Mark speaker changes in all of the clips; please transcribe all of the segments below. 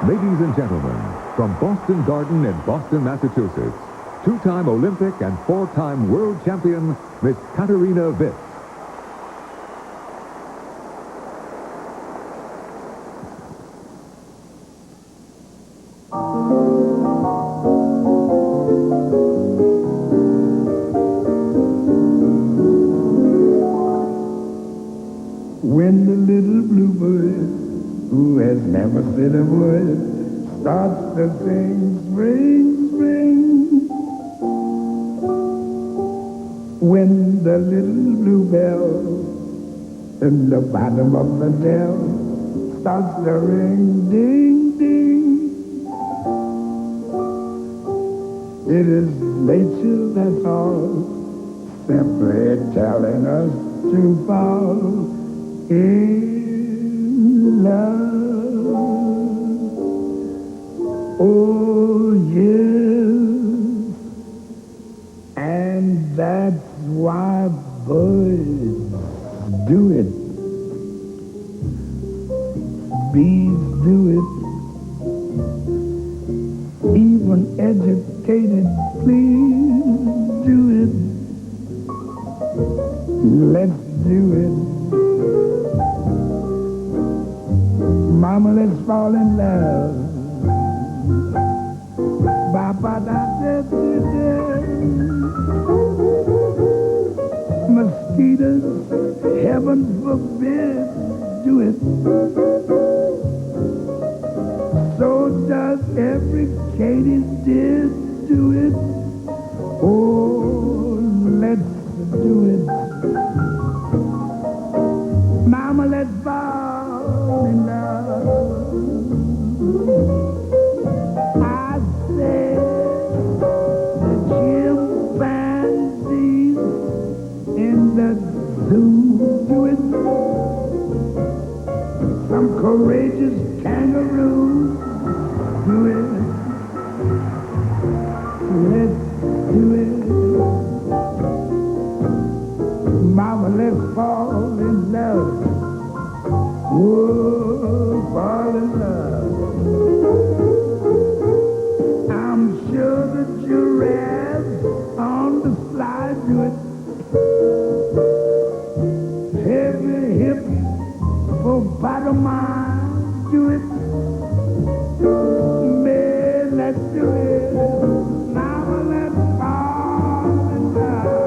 Speaker 1: Ladies and gentlemen, from Boston Garden in Boston, Massachusetts, two-time Olympic and four-time world champion, Miss Katarina Witt.
Speaker 2: When the little bluebird, who has never said a word, starts to sing spring, spring. When the little bluebell in the bottom of the dell starts to ring, ding, ding. It is nature that's all, simply telling us to fall in love. Oh, yes. And that's why birds do it. Bees do it. Even educated please do it. Let's do it. Mama, let's fall in love. Ba-ba-da-da-da-da. Mosquitoes, heaven forbid, do it. So does every katydid do it. Oh, let's do it. Mama, let's fall in love. I said the chimpanzees in the zoo do it. Some courageous kangaroos do it. Let's do it. Mama, let's fall in love. Whoa, fall in love. I'm sure the giraffes on the slide do it. Heavy hippopotami do it. Man, let's do it. Mama, let's fall in love.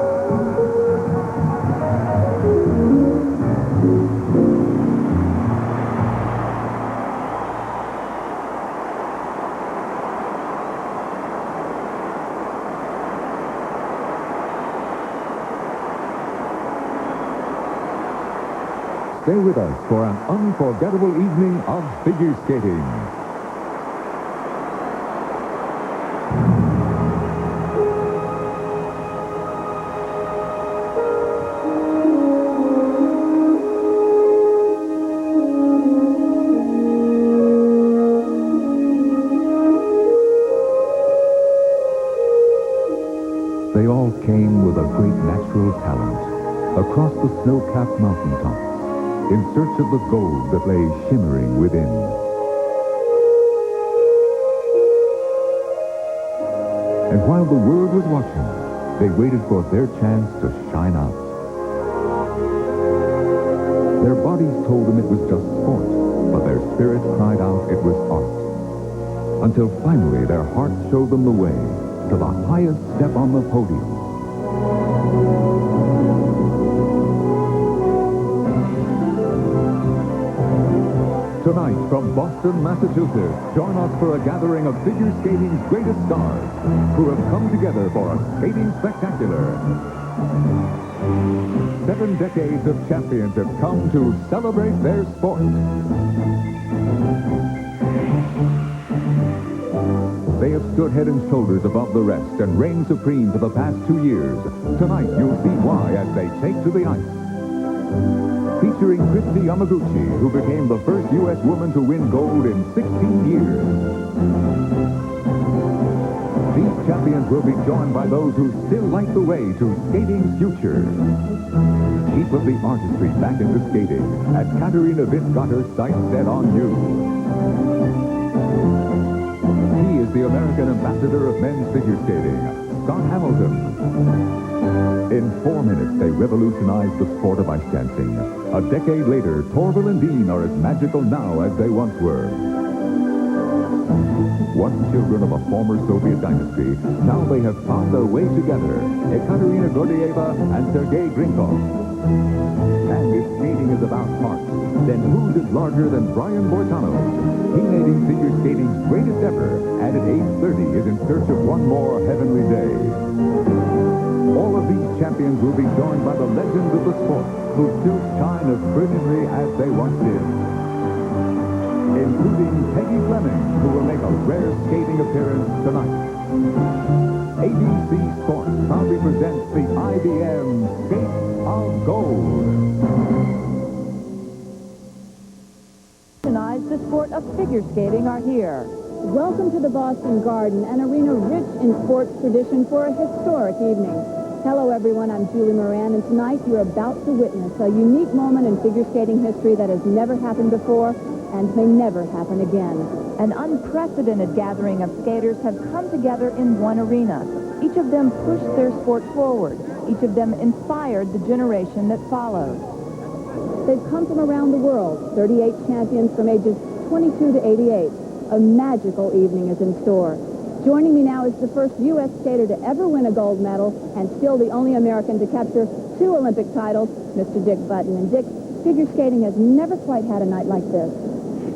Speaker 1: Stay with us for an unforgettable evening of figure skating. They all came with a great natural talent across the snow-capped mountaintops, in search of the gold that lay shimmering within. And while the world was watching, they waited for their chance to shine out. Their bodies told them it was just sport, but their spirits cried out it was art. Until finally their hearts showed them the way to the highest step on the podium. Tonight, from Boston, Massachusetts, join us for a gathering of figure skating's greatest stars who have come together for a skating spectacular. 7 decades of champions have come to celebrate their sport. They have stood head and shoulders above the rest and reigned supreme for the past 2 years. Tonight, you'll see why as they take to the ice. Featuring Kristi Yamaguchi, who became the first U.S. woman to win gold in 16 years. These champions will be joined by those who still light the way to skating's future. Keep of the artistry back into skating as Katarina Witt got her sights set on you. He is the American ambassador of men's figure skating, Scott Hamilton. In 4 minutes, they revolutionized the sport of ice dancing. A decade later, Torvill and Dean are as magical now as they once were. Once children of a former Soviet dynasty, now they have found their way together. Ekaterina Gordieva and Sergei Grinkov. And if skating is about heart, then whose is larger than Brian Boitano's? Teenaging figure skating's greatest ever, and at age 30 is in search of one more heavenly day. All of these champions will be joined by the legends of the sport, who still shine as brilliantly as they once did. Including Peggy Fleming, who will make a rare skating appearance tonight. ABC Sports proudly presents the IBM Skate of Gold.
Speaker 3: The sport of figure skating are here.
Speaker 4: Welcome to the Boston Garden, an arena rich in sports tradition for a historic evening. Hello, everyone. I'm Julie Moran, and tonight you're about to witness a unique moment in figure skating history that has never happened before and may never happen again.
Speaker 3: An unprecedented gathering of skaters have come together in one arena. Each of them pushed their sport forward. Each of them inspired the generation that followed.
Speaker 4: They've come from around the world, 38 champions from ages 22 to 88. A magical evening is in store. Joining me now is the first U.S. skater to ever win a gold medal and still the only American to capture 2 Olympic titles, Mr. Dick Button. And Dick, figure skating has never quite had a night like this.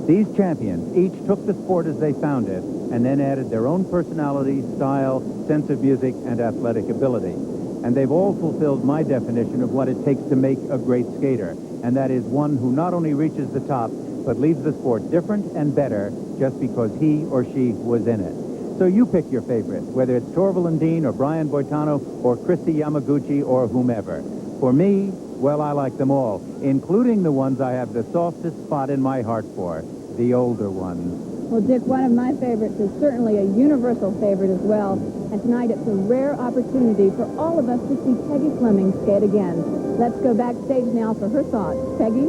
Speaker 5: These champions each took the sport as they found it and then added their own personality, style, sense of music, and athletic ability. And they've all fulfilled my definition of what it takes to make a great skater, and that is one who not only reaches the top, but leaves the sport different and better just because he or she was in it. So you pick your favorite, whether it's Torvill and Dean or Brian Boitano or Kristi Yamaguchi or whomever. For me, well, I like them all, including the ones I have the softest spot in my heart for, the older ones.
Speaker 4: Well, Dick, one of my favorites is certainly a universal favorite as well. And tonight it's a rare opportunity for all of us to see Peggy Fleming skate again. Let's go backstage now for her thoughts. Peggy?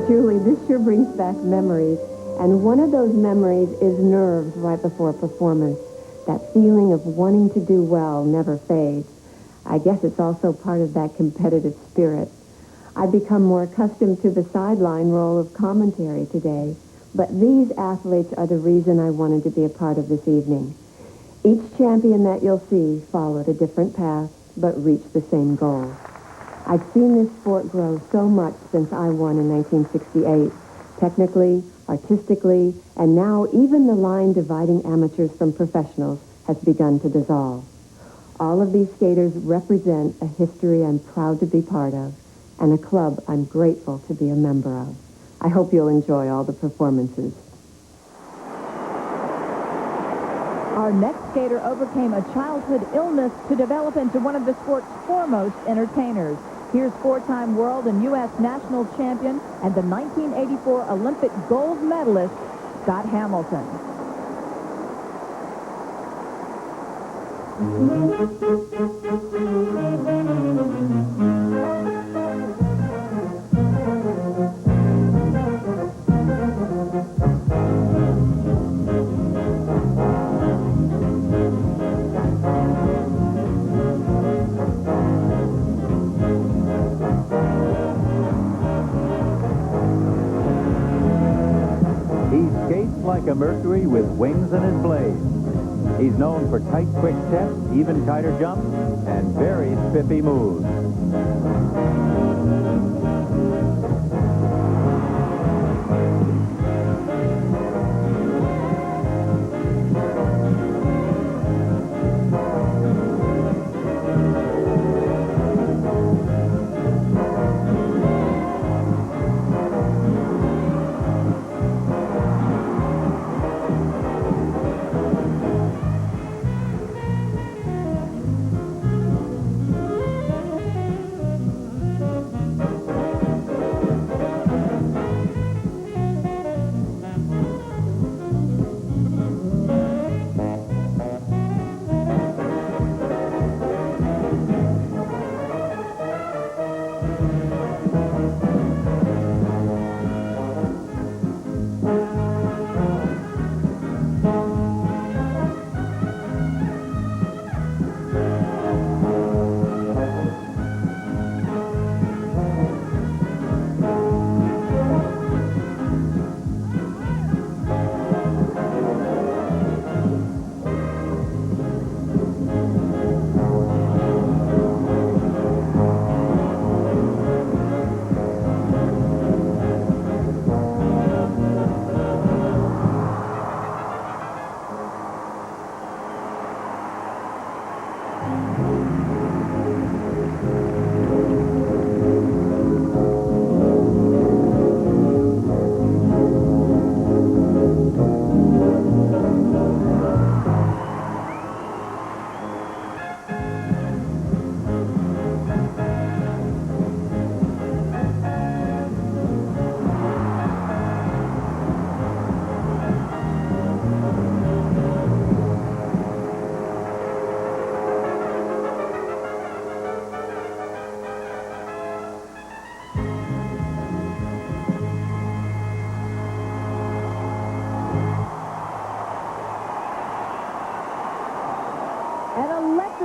Speaker 6: Julie, this sure brings back memories. And one of those memories is nerves right before performance. That feeling of wanting to do well never fades. I guess it's also part of that competitive spirit. I've become more accustomed to the sideline role of commentary today. But these athletes are the reason I wanted to be a part of this evening. Each champion that you'll see followed a different path, but reached the same goal. I've seen this sport grow so much since I won in 1968, technically, artistically, and now even the line dividing amateurs from professionals has begun to dissolve. All of these skaters represent a history I'm proud to be part of, and a club I'm grateful to be a member of. I hope you'll enjoy all the performances.
Speaker 3: Our next skater overcame a childhood illness to develop into one of the sport's foremost entertainers. Here's 4-time world and U.S. national champion and the 1984 Olympic gold medalist, Scott Hamilton.
Speaker 5: Like a Mercury with wings in his blades. He's known for tight, quick steps, even tighter jumps, and very spiffy moves.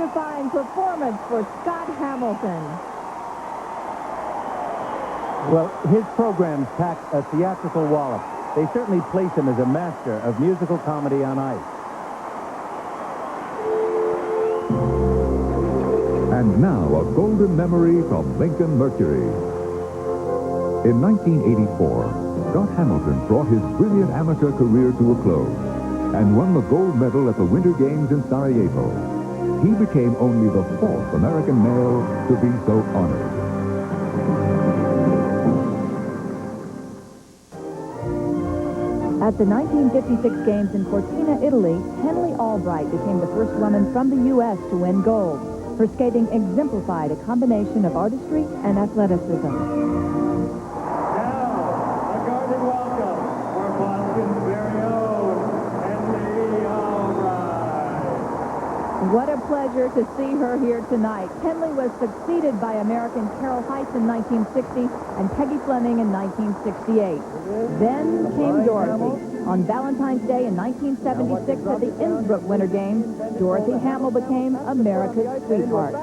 Speaker 3: electrifying performance for Scott Hamilton.
Speaker 5: Well, his programs pack a theatrical wallop. They certainly place him as a master of musical comedy on ice.
Speaker 1: And now, a golden memory from Lincoln Mercury. In 1984, Scott Hamilton brought his brilliant amateur career to a close and won the gold medal at the Winter Games in Sarajevo. He became only the fourth American male to be so honored.
Speaker 3: At the 1956 Games in Cortina, Italy, Henley Albright became the first woman from the U.S. to win gold. Her skating exemplified a combination of artistry and athleticism.
Speaker 7: Now, a guarded welcome for Boston's very own Henley Albright.
Speaker 3: What a pleasure to see her here tonight. Henley was succeeded by American Carol Heiss in 1960 and Peggy Fleming in 1968. Then came Dorothy. On Valentine's Day in 1976 at the Innsbruck Winter Games, Dorothy Hamill became America's sweetheart.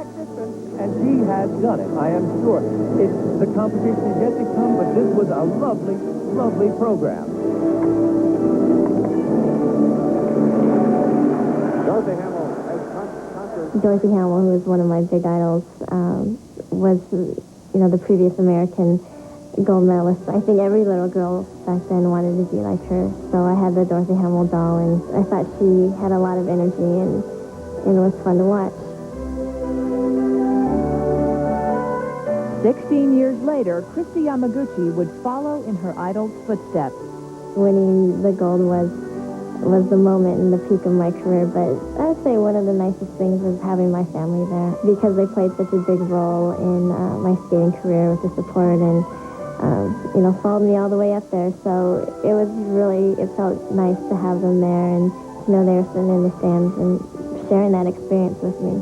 Speaker 5: And she has done it, I am sure. The competition is yet to come, but this was a lovely, lovely program.
Speaker 7: Dorothy Hamill has conquered.
Speaker 6: Dorothy Hamill, who was one of my big idols, was, the previous American gold medalist. I think every little girl back then wanted to be like her. So I had the Dorothy Hamill doll, and I thought she had a lot of energy, and it was fun to watch.
Speaker 3: 16 years later, Christy Yamaguchi would follow in her idol's footsteps.
Speaker 6: Winning the gold was the moment and the peak of my career, but I would say one of the nicest things was having my family there, because they played such a big role in my skating career with the support and followed me all the way up there. So it felt nice to have them there, and they were sitting in the stands and sharing that experience with me.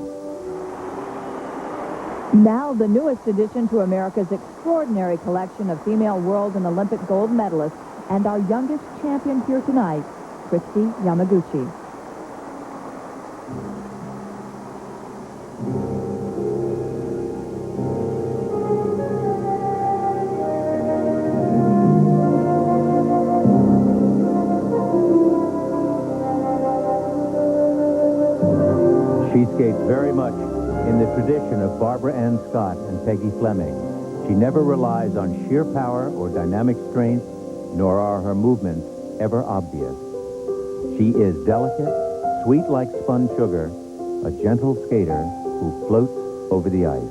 Speaker 3: Now the newest addition to America's extraordinary collection of female world and Olympic gold medalists, and our youngest champion here tonight, Christy Yamaguchi.
Speaker 5: She skates very much in the tradition of Barbara Ann Scott and Peggy Fleming. She never relies on sheer power or dynamic strength, nor are her movements ever obvious. She is delicate, sweet like spun sugar, a gentle skater who floats over the ice.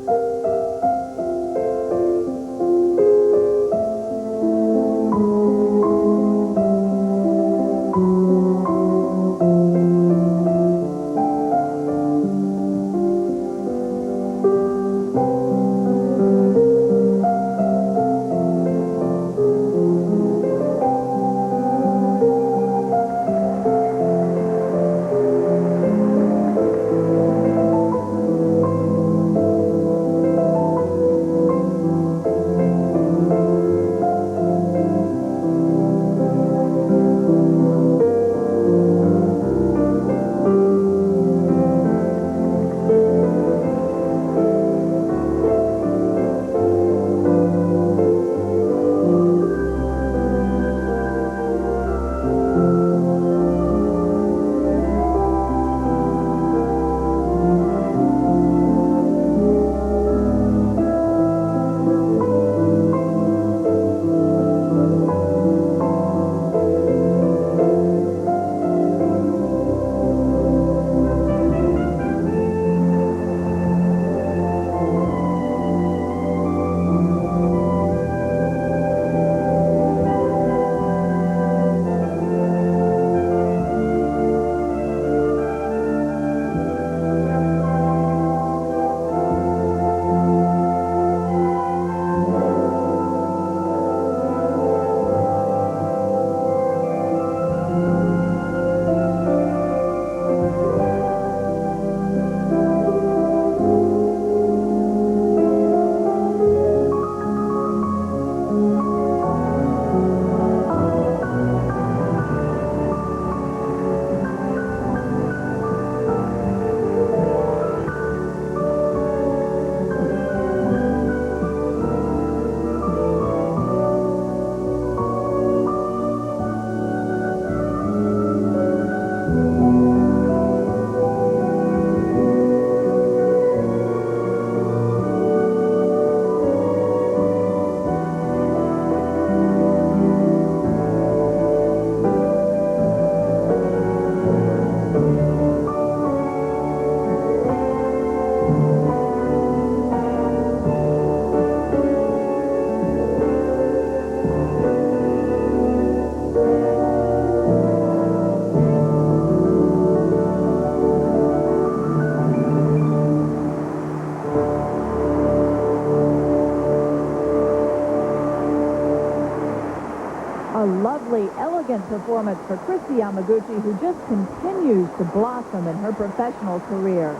Speaker 3: lovely, elegant performance for Christy Yamaguchi, who just continues to blossom in her professional career.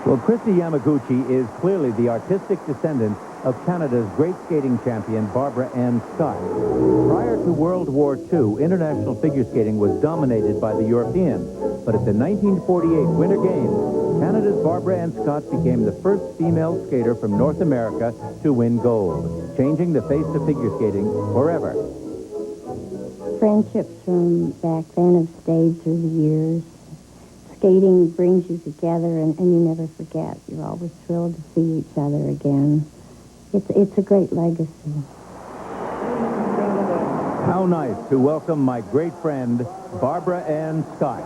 Speaker 5: Well, Christy Yamaguchi is clearly the artistic descendant of Canada's great skating champion, Barbara Ann Scott. Prior to World War II, international figure skating was dominated by the Europeans. But at the 1948 Winter Games, Canada's Barbara Ann Scott became the first female skater from North America to win gold, changing the face of figure skating forever.
Speaker 8: Friendships from back then have stayed through the years. Skating brings you together, and you never forget. You're always thrilled to see each other again. It's a great legacy.
Speaker 5: How nice to welcome my great friend, Barbara Ann Scott.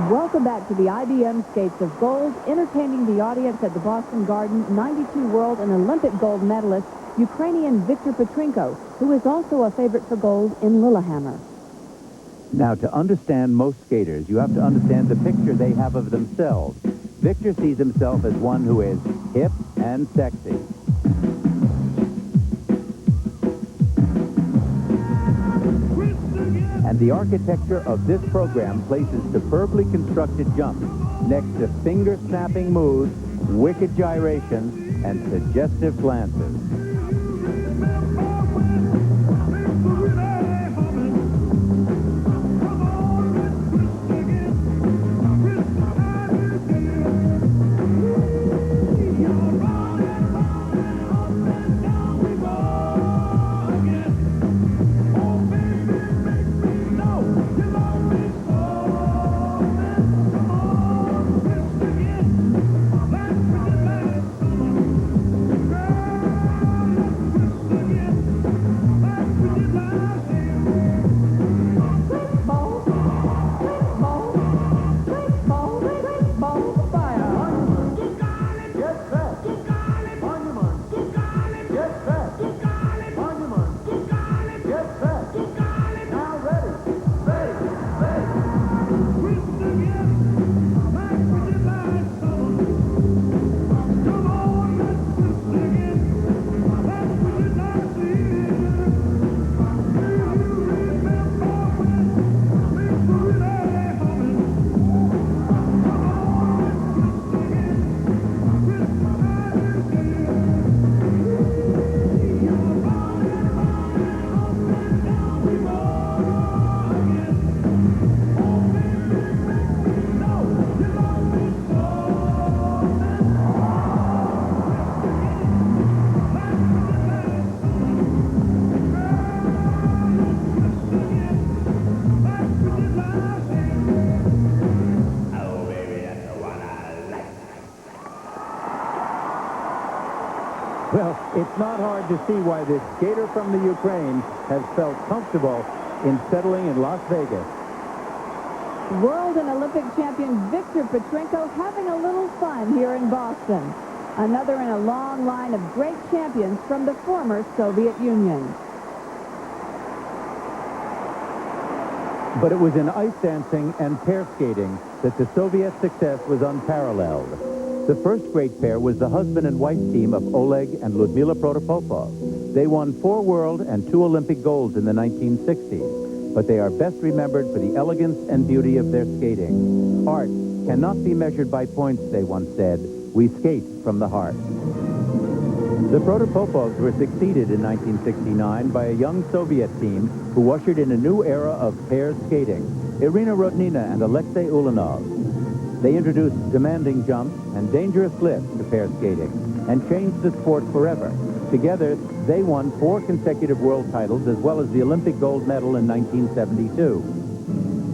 Speaker 3: Welcome back to the IBM Skates of Gold, entertaining the audience at the Boston Garden, 92 world and Olympic gold medalist, Ukrainian Viktor Petrenko, who is also a favorite for gold in Lillehammer.
Speaker 5: Now, to understand most skaters, you have to understand the picture they have of themselves. Victor sees himself as one who is hip and sexy. And the architecture of this program places superbly constructed jumps next to finger-snapping moves, wicked gyrations, and suggestive glances. Well, it's not hard to see why this skater from the Ukraine has felt comfortable in settling in Las Vegas.
Speaker 3: World and Olympic champion Viktor Petrenko having a little fun here in Boston. Another in a long line of great champions from the former Soviet Union.
Speaker 5: But it was in ice dancing and pair skating that the Soviet success was unparalleled. The first great pair was the husband and wife team of Oleg and Ludmila Protopopov. They won 4 world and 2 Olympic golds in the 1960s, but they are best remembered for the elegance and beauty of their skating. Art cannot be measured by points, they once said. We skate from the heart. The Protopopovs were succeeded in 1969 by a young Soviet team who ushered in a new era of pair skating, Irina Rodnina and Alexei Ulanov. They introduced demanding jumps and dangerous lifts to pair skating and changed the sport forever. Together, they won 4 consecutive world titles as well as the Olympic gold medal in 1972.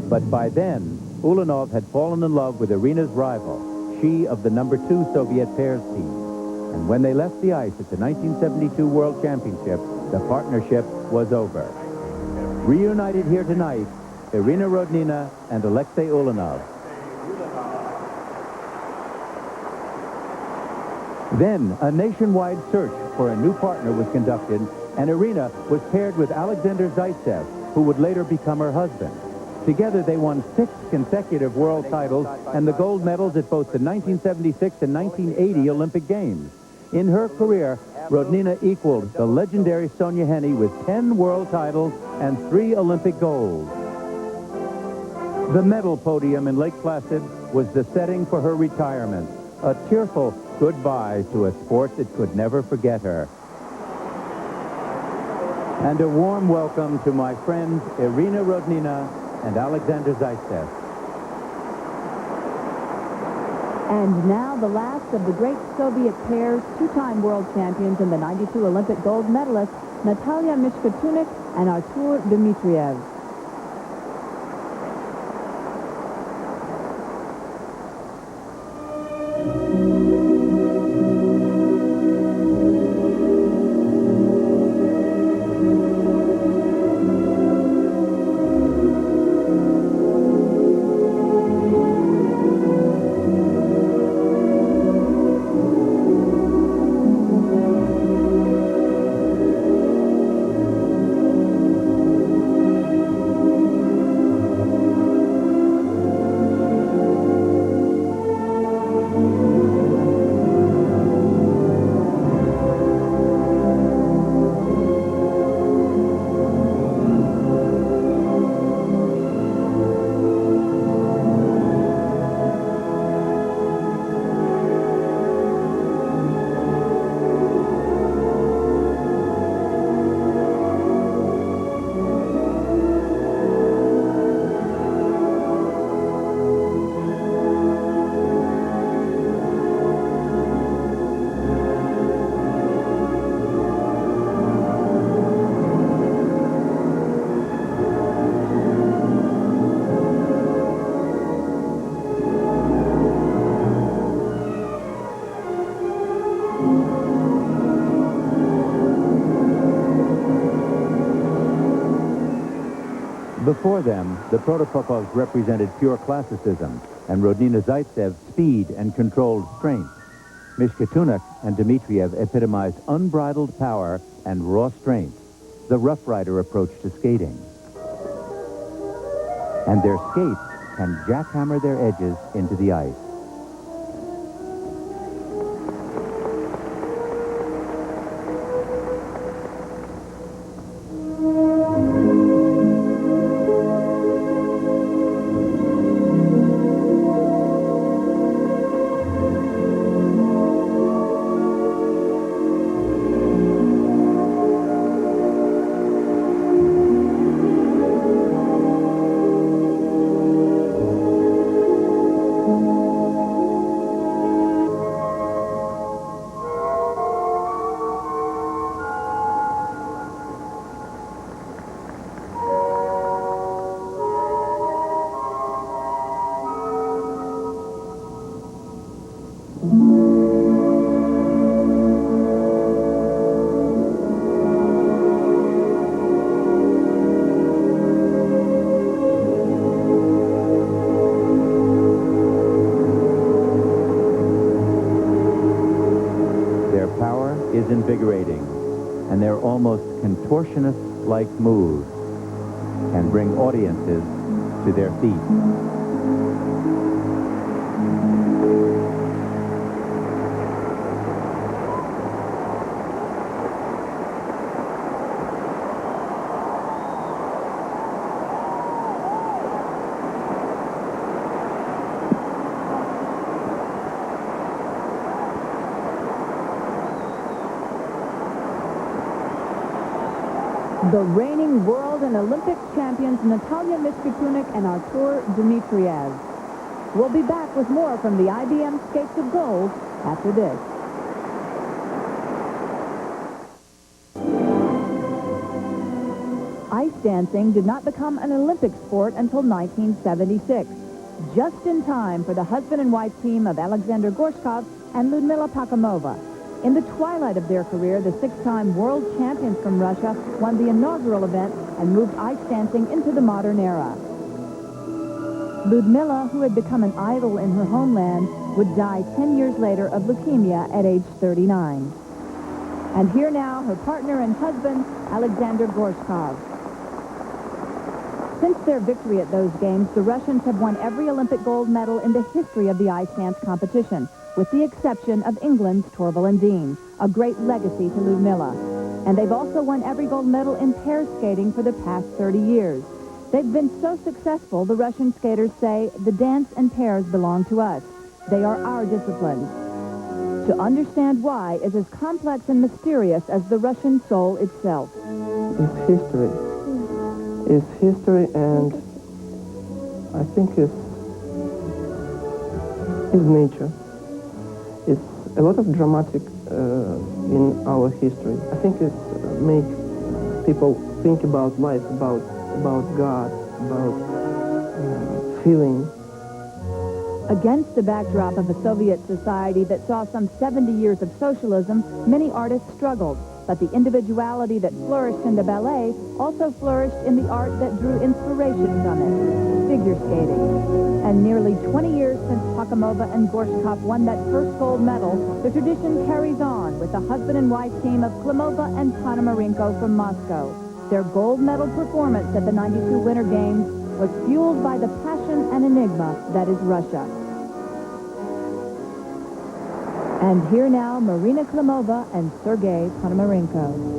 Speaker 5: But by then, Ulanov had fallen in love with Irina's rival, she of the number 2 Soviet pairs team. And when they left the ice at the 1972 World Championship, the partnership was over. Reunited here tonight, Irina Rodnina and Alexei Ulanov. Then, a nationwide search for a new partner was conducted, and Irina was paired with Alexander Zaitsev, who would later become her husband. Together, they won 6 consecutive world titles and the gold medals at both the 1976 and 1980 Olympic Games. In her career, Rodnina equaled the legendary Sonja Henie with 10 world titles and 3 Olympic golds. The medal podium in Lake Placid was the setting for her retirement, a tearful goodbye to a sport that could never forget her. And a warm welcome to my friends Irina Rodnina and Alexander Zaitsev.
Speaker 3: And now the last of the great Soviet pairs, 2-time world champions and the 92 Olympic gold medalists, Natalia Mishkatunik and Artur Dmitriev.
Speaker 5: Before them, the Protopopovs represented pure classicism, and Rodnina Zaitsev speed and controlled strength. Mishkatunik and Dmitriev epitomized unbridled power and raw strength, the Rough Rider approach to skating. And their skates can jackhammer their edges into the ice. Is invigorating, and their almost contortionist-like moves can bring audiences to their feet.
Speaker 3: The reigning world and Olympic champions Natalia Mishkatunik and Artur Dmitriev. We'll be back with more from the IBM Skates of Gold after this. Ice dancing did not become an Olympic sport until 1976, just in time for the husband and wife team of Alexander Gorshkov and Ludmila Pakhomova. In the twilight of their career, the 6-time world champions from Russia won the inaugural event and moved ice dancing into the modern era. Ludmila, who had become an idol in her homeland, would die 10 years later of leukemia at age 39. And here now, her partner and husband, Alexander Gorshkov. Since their victory at those games, the Russians have won every Olympic gold medal in the history of the ice dance competition, with the exception of England's Torvill Dean, a great legacy to Ludmilla. And they've also won every gold medal in pair skating for the past 30 years. They've been so successful, the Russian skaters say, the dance and pairs belong to us. They are our disciplines. To understand why is as complex and mysterious as the Russian soul itself.
Speaker 9: It's history. It's history, and I think it's nature. It's a lot of dramatic in our history. I think it makes people think about life, about God, about feeling.
Speaker 3: Against the backdrop of a Soviet society that saw some 70 years of socialism, many artists struggled. But the individuality that flourished in the ballet also flourished in the art that drew inspiration from it, figure skating. And nearly 20 years since Pakhomova and Gorshkov won that first gold medal, the tradition carries on with the husband and wife team of Klimova and Ponomarenko from Moscow. Their gold medal performance at the 92 Winter Games was fueled by the passion and enigma that is Russia. And here now, Marina Klimova and Sergei Ponomarenko.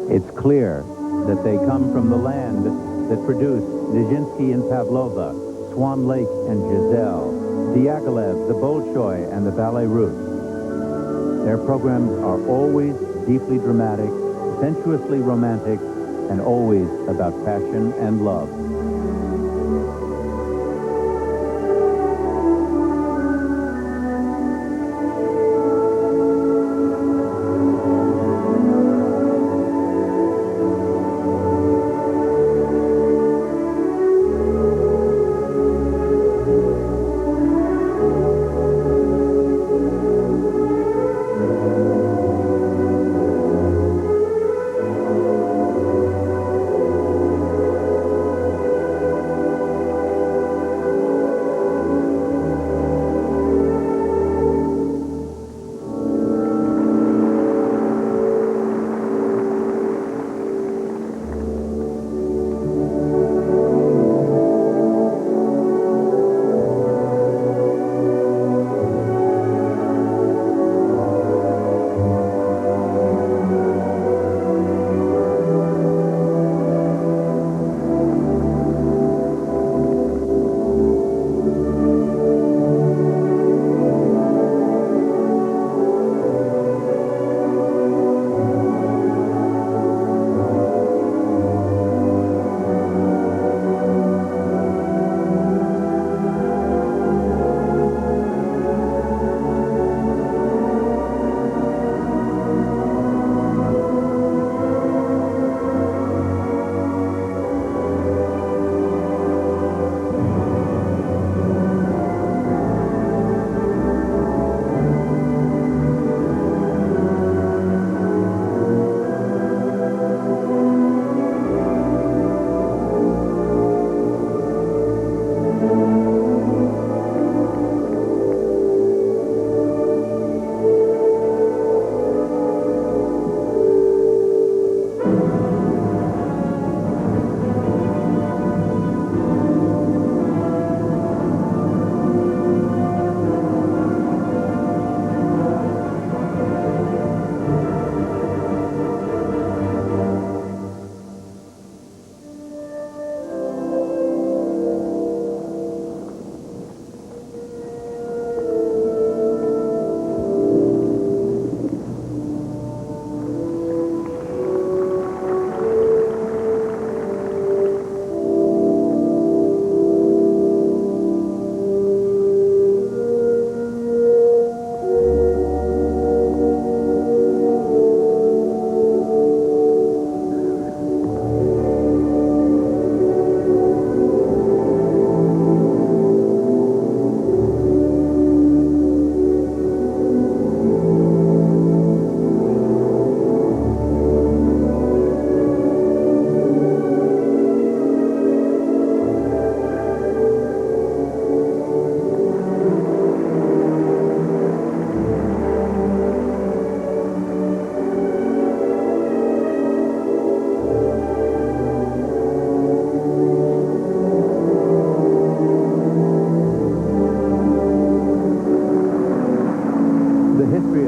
Speaker 5: It's clear that they come from the land that produced Nijinsky and Pavlova, Swan Lake and Giselle, Diaghilev, the Bolshoi, and the Ballet Russe. Their programs are always deeply dramatic, sensuously romantic, and always about passion and love.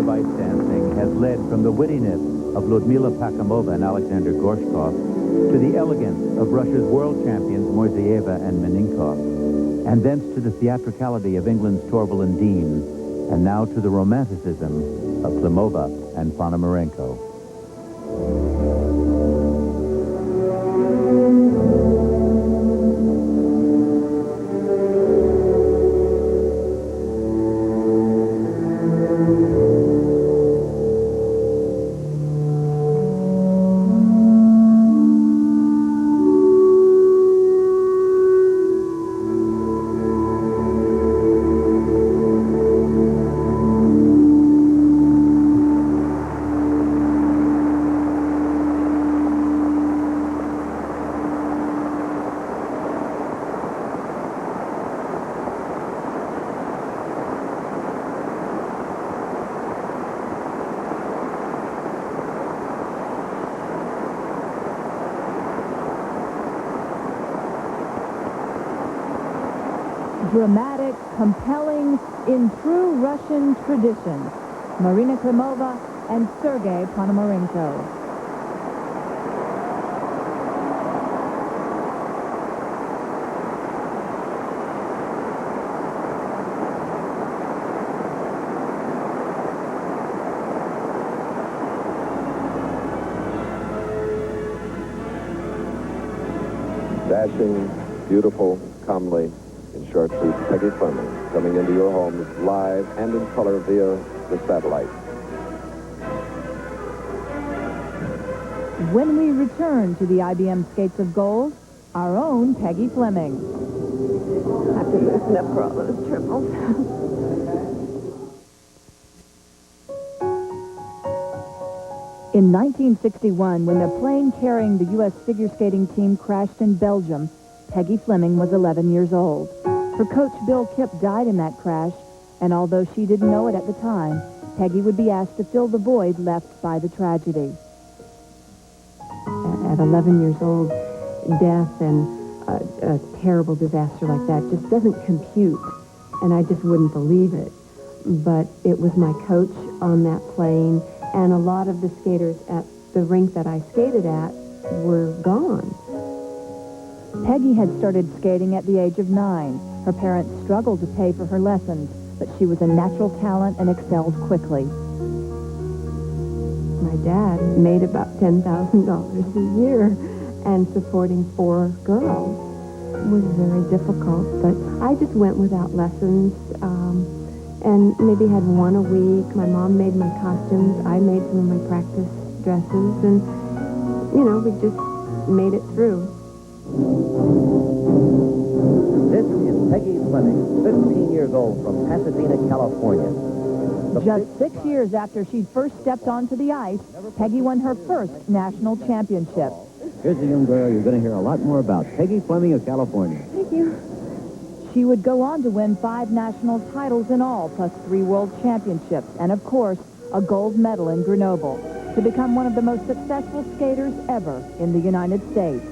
Speaker 5: ice dancing has led from the wittiness of Ludmila Pakhomova and Alexander Gorshkov to the elegance of Russia's world champions Moiseeva and Meninkov, and thence to the theatricality of England's Torval and Dean, and now to the romanticism of Klimova and Ponomarenko.
Speaker 3: Dramatic, compelling, in true Russian tradition, Marina Klimova and Sergei Ponomarenko.
Speaker 10: Dashing, beautiful, comely, in short suit, Peggy Fleming, coming into your homes live and in color via the satellite.
Speaker 3: When we return to the IBM Skates of Gold, our own Peggy Fleming.
Speaker 6: I have to listen up for all those triples.
Speaker 3: In 1961, when the plane carrying the U.S. figure skating team crashed in Belgium, Peggy Fleming was 11 years old. Her coach, Bill Kipp, died in that crash, and although she didn't know it at the time, Peggy would be asked to fill the void left by the tragedy.
Speaker 6: At 11 years old, death and a terrible disaster like that just doesn't compute, and I just wouldn't believe it. But it was my coach on that plane, and a lot of the skaters at the rink that I skated at were gone.
Speaker 3: Peggy had started skating at the age of 9. Her parents struggled to pay for her lessons, but she was a natural talent and excelled quickly.
Speaker 6: My dad made about $10,000 a year, and supporting 4 girls was very difficult. But I just went without lessons, and maybe had one a week. My mom made my costumes. I made some of my practice dresses, and, you know, we just made it through.
Speaker 11: This is Peggy Fleming, 15 years old, from Pasadena, California.
Speaker 3: Just 6 years after she'd first stepped onto the ice, Peggy won her first national championship.
Speaker 11: Here's a young girl you're going to hear a lot more about, Peggy Fleming of California.
Speaker 6: Thank you.
Speaker 3: She would go on to win 5 national titles in all, plus 3 world championships, and of course, a gold medal in Grenoble, to become one of the most successful skaters ever in the United States.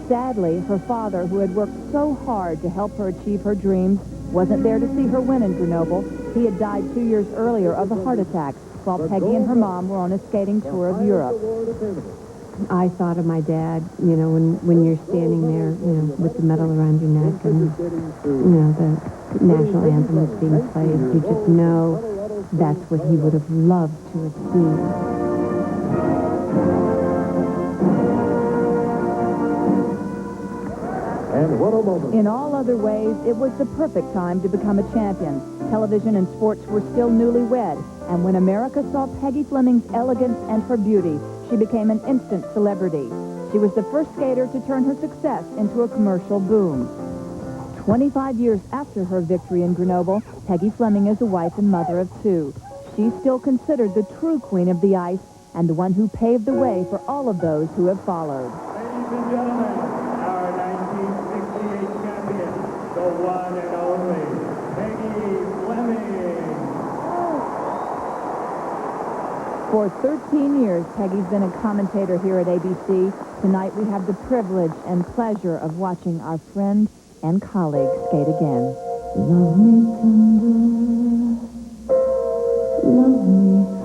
Speaker 3: Sadly, her father, who had worked so hard to help her achieve her dreams, wasn't there to see her win in Grenoble. He had died 2 years earlier of a heart attack while Peggy and her mom were on a skating tour of Europe.
Speaker 6: I thought of my dad, you know, when you're standing there, you know, with the medal around your neck and, you know, the national anthem is being played. You just know that's what he would have loved to have seen.
Speaker 3: In all other ways, it was the perfect time to become a champion. Television and sports were still newlywed, and when America saw Peggy Fleming's elegance and her beauty, she became an instant celebrity. She was the first skater to turn her success into a commercial boom. 25 years after her victory in Grenoble, Peggy Fleming is a wife and mother of 2. She's still considered the true queen of the ice and the one who paved the way for all of those who have followed.
Speaker 7: Ladies and gentlemen, our 1968 champion, the one and only Peggy Fleming.
Speaker 3: For 13 years, Peggy's been a commentator here at ABC. Tonight, we have the privilege and pleasure of watching our friend and colleague skate again.
Speaker 8: Love me tender, love me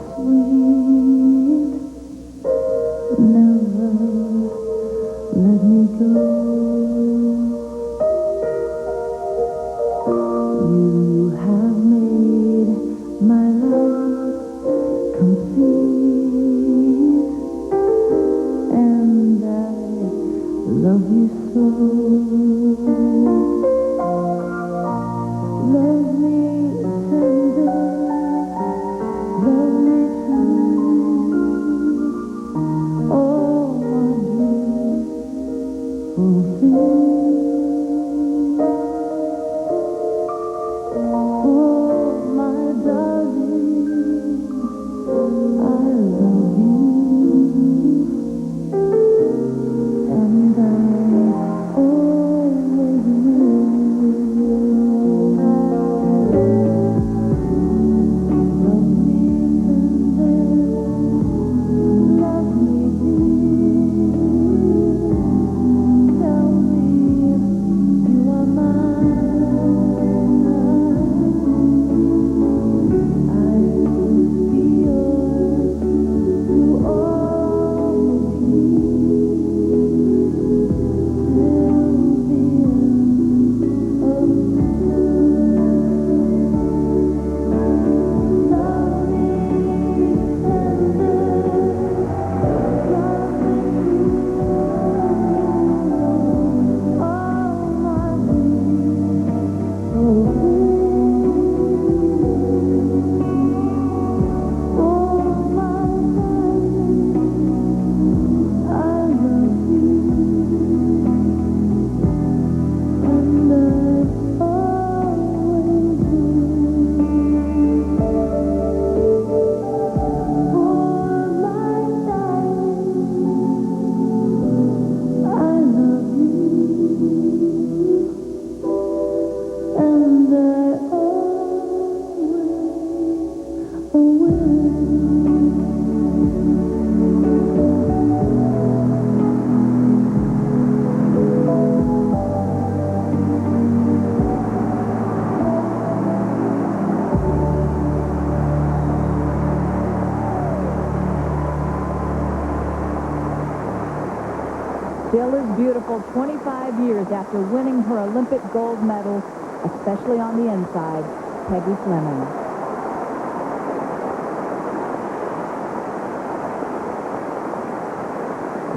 Speaker 3: still is beautiful 25 years after winning her Olympic gold medal, especially on the inside, Peggy Fleming.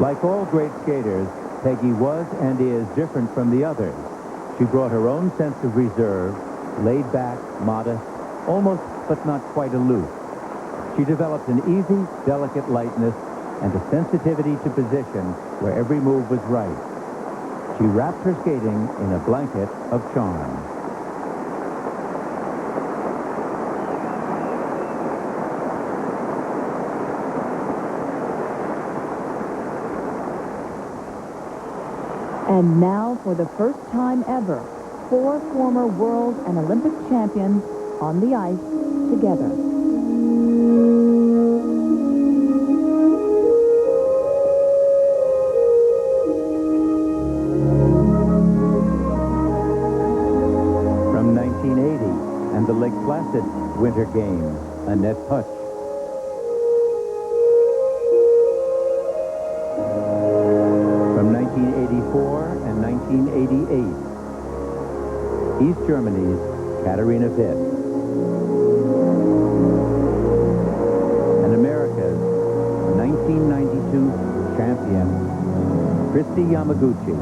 Speaker 5: Like all great skaters, Peggy was and is different from the others. She brought her own sense of reserve, laid back, modest, almost but not quite aloof. She developed an easy, delicate lightness and a sensitivity to position where every move was right. She wrapped her skating in a blanket of charm.
Speaker 3: And now, for the first time ever, 4 former world and Olympic champions on the ice together.
Speaker 5: From 1980 and the Lake Placid Winter Games, Annette Putsch. From 1984 and 1988, East Germany's Katharina Witt. And America's 1992 champion, Kristi Yamaguchi.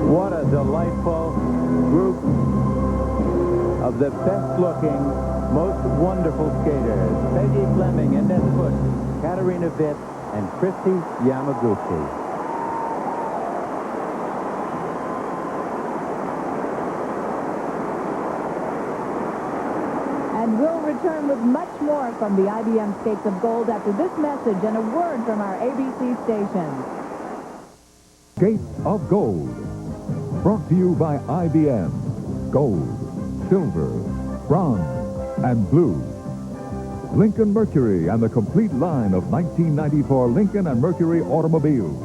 Speaker 5: What a delightful group of the best-looking, most wonderful skaters. Peggy Fleming, Annette Putsch, Katharina Witt, and Kristi Yamaguchi.
Speaker 3: And we'll return with much more from the IBM Skates of Gold after this message and a word from our ABC stations.
Speaker 1: Skates of Gold. Brought to you by IBM. Gold, silver, bronze, and blue. Lincoln Mercury and the complete line of 1994 Lincoln and Mercury automobiles.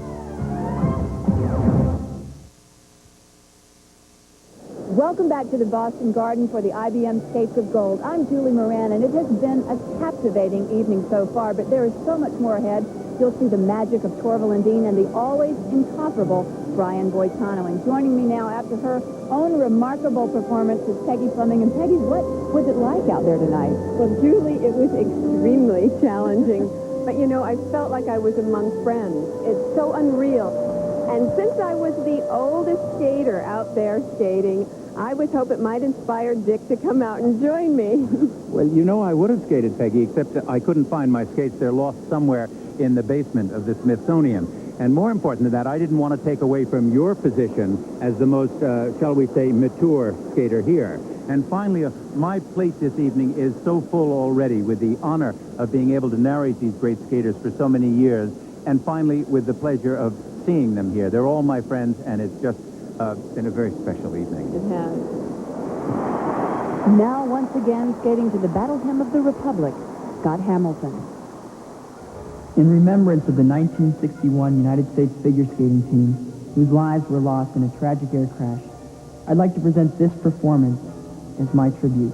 Speaker 4: Welcome back to the Boston Garden for the IBM Skates of Gold. I'm Julie Moran, and it has been a captivating evening so far, but there is so much more ahead. You'll see the magic of Torval and Dean and the always incomparable Brian Boitano. And joining me now after her own remarkable performance is Peggy Fleming. And Peggy, what was it like out there tonight?
Speaker 6: Well, Julie, it was extremely challenging. But, you know, I felt like I was among friends. It's so unreal. And since I was the oldest skater out there skating, I was hoping it might inspire Dick to come out and join me.
Speaker 5: Well, you know, I would have skated, Peggy, except that I couldn't find my skates. They're lost somewhere in the basement of the Smithsonian. And more important than that, I didn't want to take away from your position as the most, shall we say, mature skater here. And finally, my plate this evening is so full already with the honor of being able to narrate these great skaters for so many years. And finally, with the pleasure of seeing them here. They're all my friends, and it's just been a very special evening.
Speaker 6: It has.
Speaker 3: Now, once again, skating to the Battle Hymn of the Republic, Scott Hamilton.
Speaker 12: In remembrance of the 1961 United States figure skating team, whose lives were lost in a tragic air crash, I'd like to present this performance as my tribute.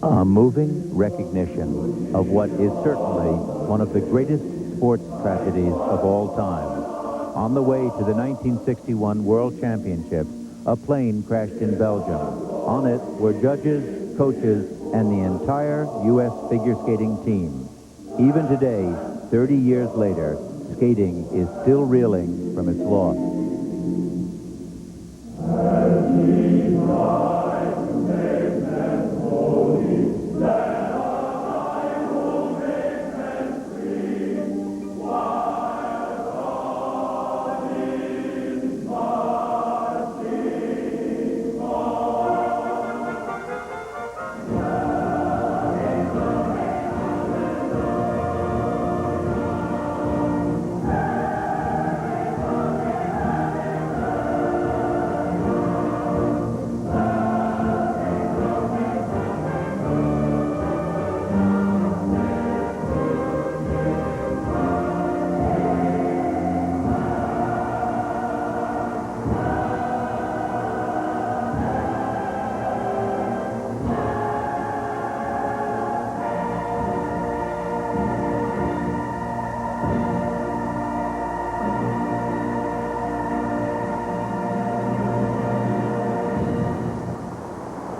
Speaker 5: A moving recognition of what is certainly one of the greatest sports tragedies of all time. On the way to the 1961 World Championships, a plane crashed in Belgium. On it were judges, coaches, and the entire U.S. figure skating team. Even today, 30 years later, skating is still reeling from its loss.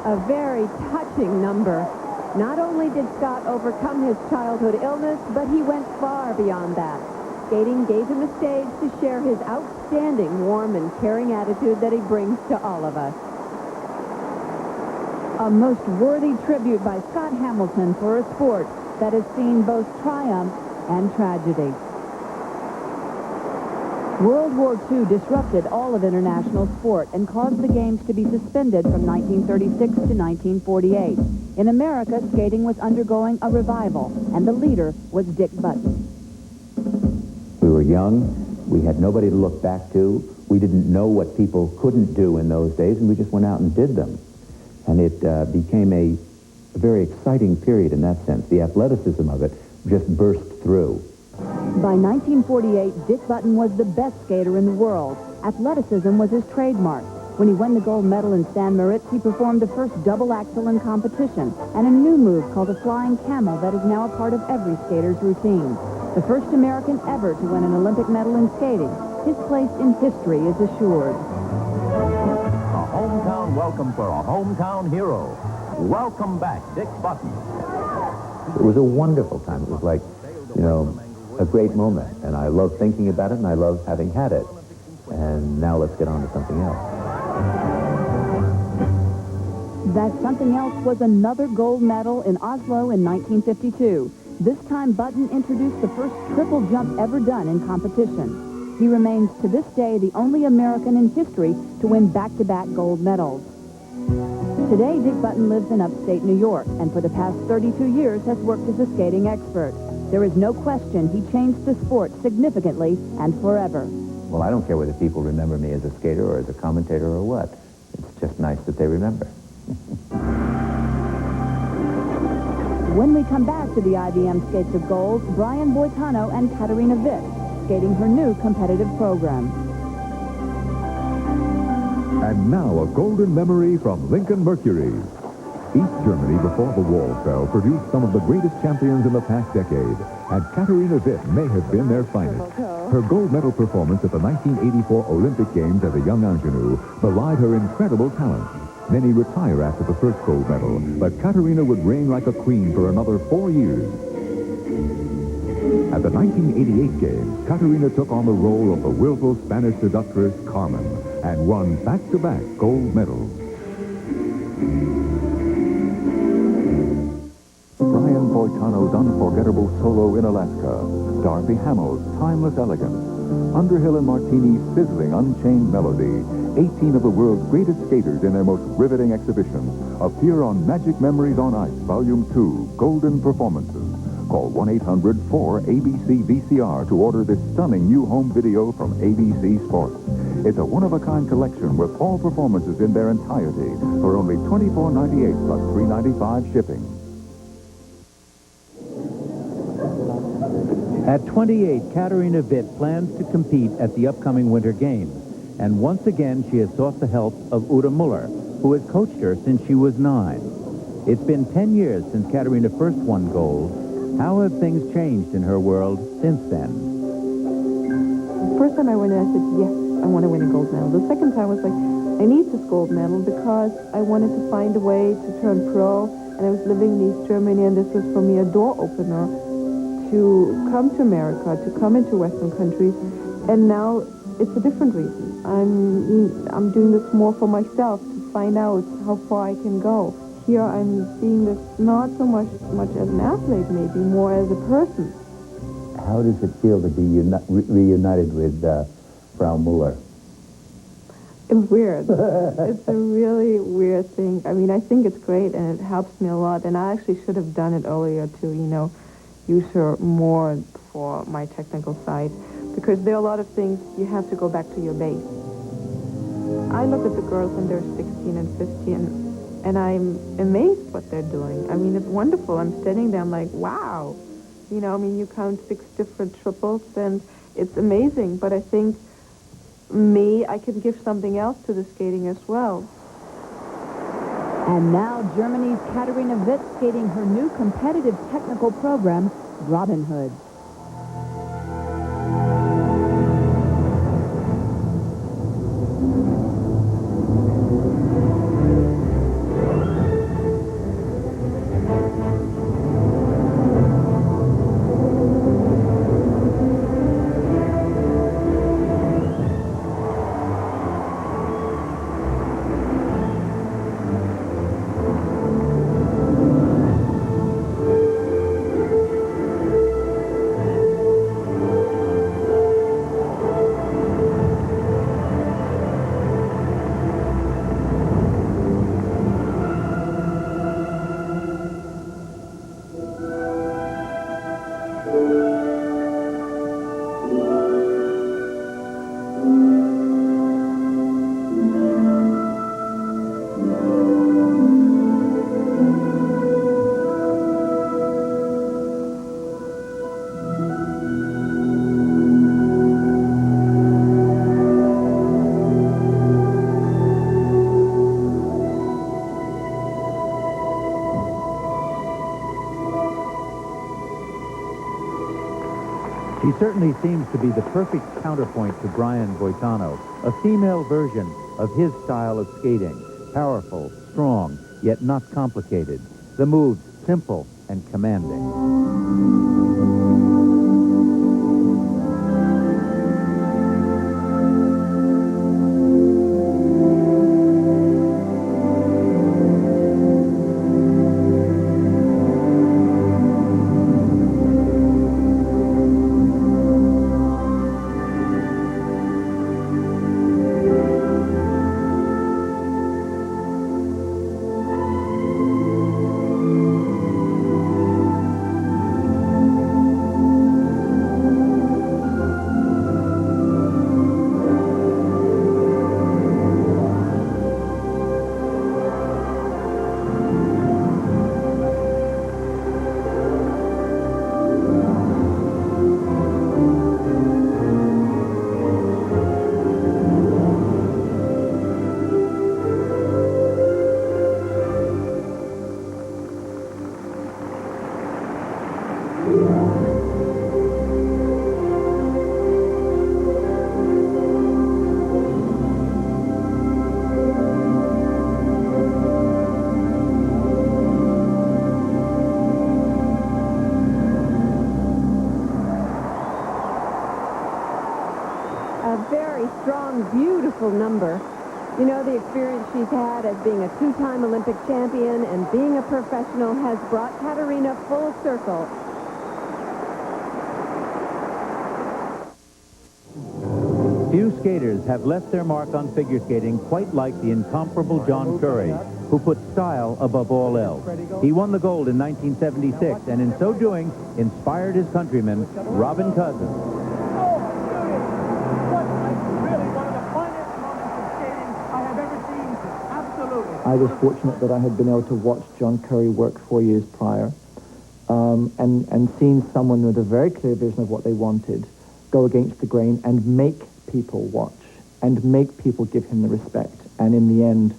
Speaker 6: A very touching number. Not only did Scott overcome his childhood illness, but he went far beyond that. Skating gave him a stage to share his outstanding, warm, and caring attitude that he brings to all of us.
Speaker 3: A most worthy tribute by Scott Hamilton for a sport that has seen both triumph and tragedy. World War II disrupted all of international sport and caused the games to be suspended from 1936 to 1948. In America, skating was undergoing a revival, and the leader was Dick Button.
Speaker 5: We were young. We had nobody to look back to. We didn't know what people couldn't do in those days, and we just went out and did them. And it became a very exciting period in that sense. The athleticism of it just burst through.
Speaker 3: By 1948, Dick Button was the best skater in the world. Athleticism was his trademark. When he won the gold medal in San Moritz, he performed the first double axel in competition and a new move called the flying camel that is now a part of every skater's routine. The first American ever to win an Olympic medal in skating. His place in history is assured.
Speaker 13: A hometown welcome for a hometown hero. Welcome back, Dick Button.
Speaker 5: It was a wonderful time. It was like, you know, a great moment. And I love thinking about it, and I love having had it. And now let's get on to something else.
Speaker 3: That something else was another gold medal in Oslo in 1952. This time, Button introduced the first triple jump ever done in competition. He remains to this day the only American in history to win back-to-back gold medals. Today, Dick Button lives in upstate New York, and for the past 32 years has worked as a skating expert. There is no question he changed the sport significantly and forever.
Speaker 5: Well, I don't care whether people remember me as a skater or as a commentator or what. It's just nice that they remember.
Speaker 3: When we come back to the IBM Skates of Gold, Brian Boitano and Katarina Witt skating her new competitive program.
Speaker 1: And now a golden memory from Lincoln Mercury. East Germany, before the wall fell, produced some of the greatest champions in the past decade, and Katarina Witt may have been their finest. Her gold medal performance at the 1984 Olympic Games as a young ingenue belied her incredible talent. Many retire after the first gold medal, but Katarina would reign like a queen for another 4 years. At the 1988 Games, Katarina took on the role of the willful Spanish seductress Carmen and won back-to-back gold medals. Brian Boitano's unforgettable solo in Alaska, Darby Hamill's timeless elegance, Underhill and Martini's sizzling Unchained melody, 18 of the world's greatest skaters in their most riveting exhibitions appear on Magic Memories on Ice, Volume 2, Golden Performances. Call 1-800-4ABC-VCR to order this stunning new home video from ABC Sports. It's a one-of-a-kind collection with all performances in their entirety for only $24.98 plus $3.95 shipping.
Speaker 5: At 28, Katarina Witt plans to compete at the upcoming Winter Games. And once again, she has sought the help of Uta Muller, who has coached her since she was 9. It's been 10 years since Katerina first won gold. How have things changed in her world since then?
Speaker 14: The first time I went in, I said, yes, I want to win a gold medal. The second time I was like, I need this gold medal because I wanted to find a way to turn pro, and I was living in East Germany, and this was for me a door opener to come to America, to come into Western countries, and now it's a different reason. I'm doing this more for myself, to find out how far I can go. Here I'm seeing this not so much as an athlete, maybe more as a person.
Speaker 15: How does it feel to be reunited with Frau Muller?
Speaker 14: It's weird. It's a really weird thing. I mean, I think it's great, and it helps me a lot, and I actually should have done it earlier to, use her more for my technical side, because there are a lot of things you have to go back to your base. I look at the girls when they're 16 and 15, and I'm amazed what they're doing. I mean, it's wonderful. I'm standing there, I'm like, wow. You count 6 different triples, and it's amazing, but I think I can give something else to the skating as well.
Speaker 3: And now Germany's Katerina Witt skating her new competitive technical program, Robin Hood.
Speaker 5: She certainly seems to be the perfect counterpoint to Brian Boitano, a female version of his style of skating. Powerful, strong, yet not complicated. The moves simple and commanding.
Speaker 6: Beautiful number. The experience she's had as being a 2-time Olympic champion and being a professional has brought Katerina full circle.
Speaker 5: Few skaters have left their mark on figure skating quite like the incomparable John Curry, who put style above all else. He won the gold in 1976, and in so doing, inspired his countryman, Robin Cousins.
Speaker 16: I was fortunate that I had been able to watch John Curry work 4 years prior and seen someone with a very clear vision of what they wanted go against the grain and make people watch and make people give him the respect and in the end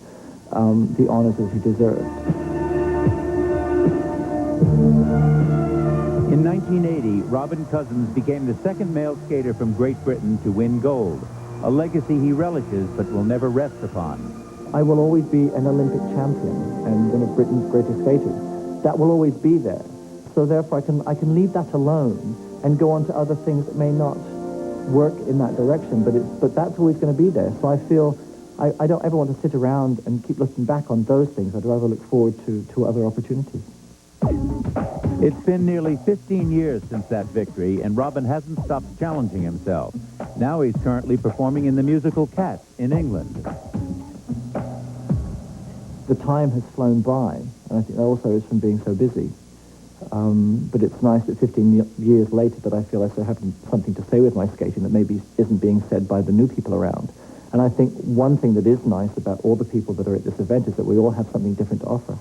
Speaker 16: the honors that he deserved.
Speaker 5: 1980, Robin Cousins became the second male skater from Great Britain to win gold, a legacy he relishes but will never rest upon.
Speaker 16: I will always be an Olympic champion and one of Britain's greatest skaters. That will always be there. So therefore, I can leave that alone and go on to other things that may not work in that direction, but that's always going to be there. So I feel I don't ever want to sit around and keep looking back on those things. I'd rather look forward to other opportunities.
Speaker 5: It's been nearly 15 years since that victory, and Robin hasn't stopped challenging himself. Now he's currently performing in the musical Cats in England.
Speaker 16: The time has flown by, and I think that also is from being so busy. But it's nice that 15 years later that I feel I still have something to say with my skating that maybe isn't being said by the new people around. And I think one thing that is nice about all the people that are at this event is that we all have something different to offer.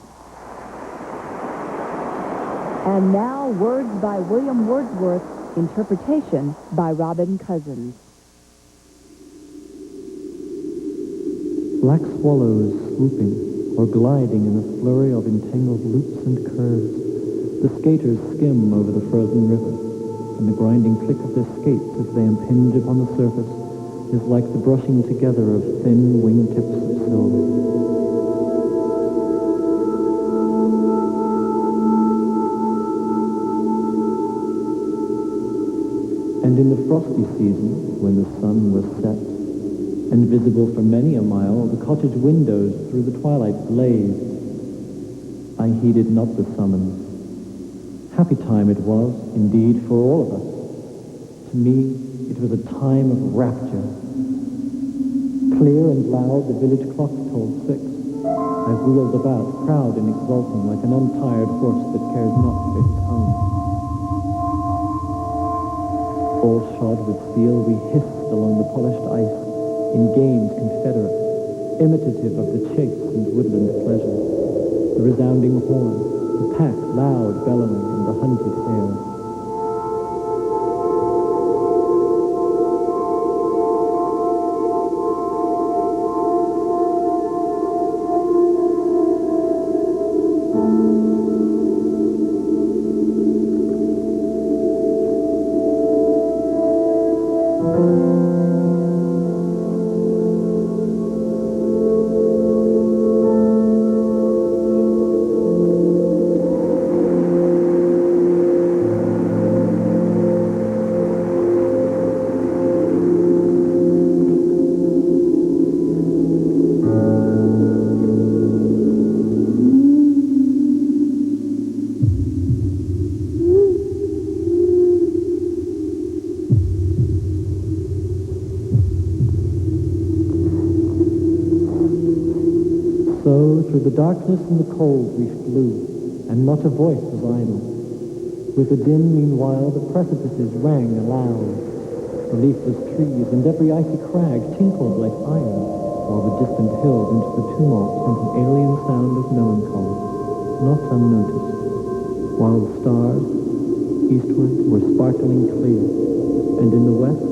Speaker 3: And now, words by William Wordsworth, interpretation by Robin Cousins.
Speaker 17: Black swallows swooping or gliding in a flurry of entangled loops and curves. The skaters skim over the frozen river, and the grinding click of their skates as they impinge upon the surface is like the brushing together of thin wingtips of silver. And in the frosty season, when the sun was set, and visible for many a mile, the cottage windows through the twilight blazed. I heeded not the summons. Happy time it was, indeed, for all of us. To me, it was a time of rapture. Clear and loud, the village clock tolled 6. I wheeled about, proud and exulting, like an untired horse that cares not for its home. All shod with steel, we hissed along the polished ice in games confederate, imitative of the chase and woodland pleasure. The resounding horn, the pack loud bellowing, and the hunted hare. Through the darkness and the cold we flew, and not a voice was idle. With the din, meanwhile, the precipices rang aloud. The leafless trees and every icy crag tinkled like iron, while the distant hills into the tumult sent an alien sound of melancholy, not unnoticed, while the stars, eastward, were sparkling clear, and in the west,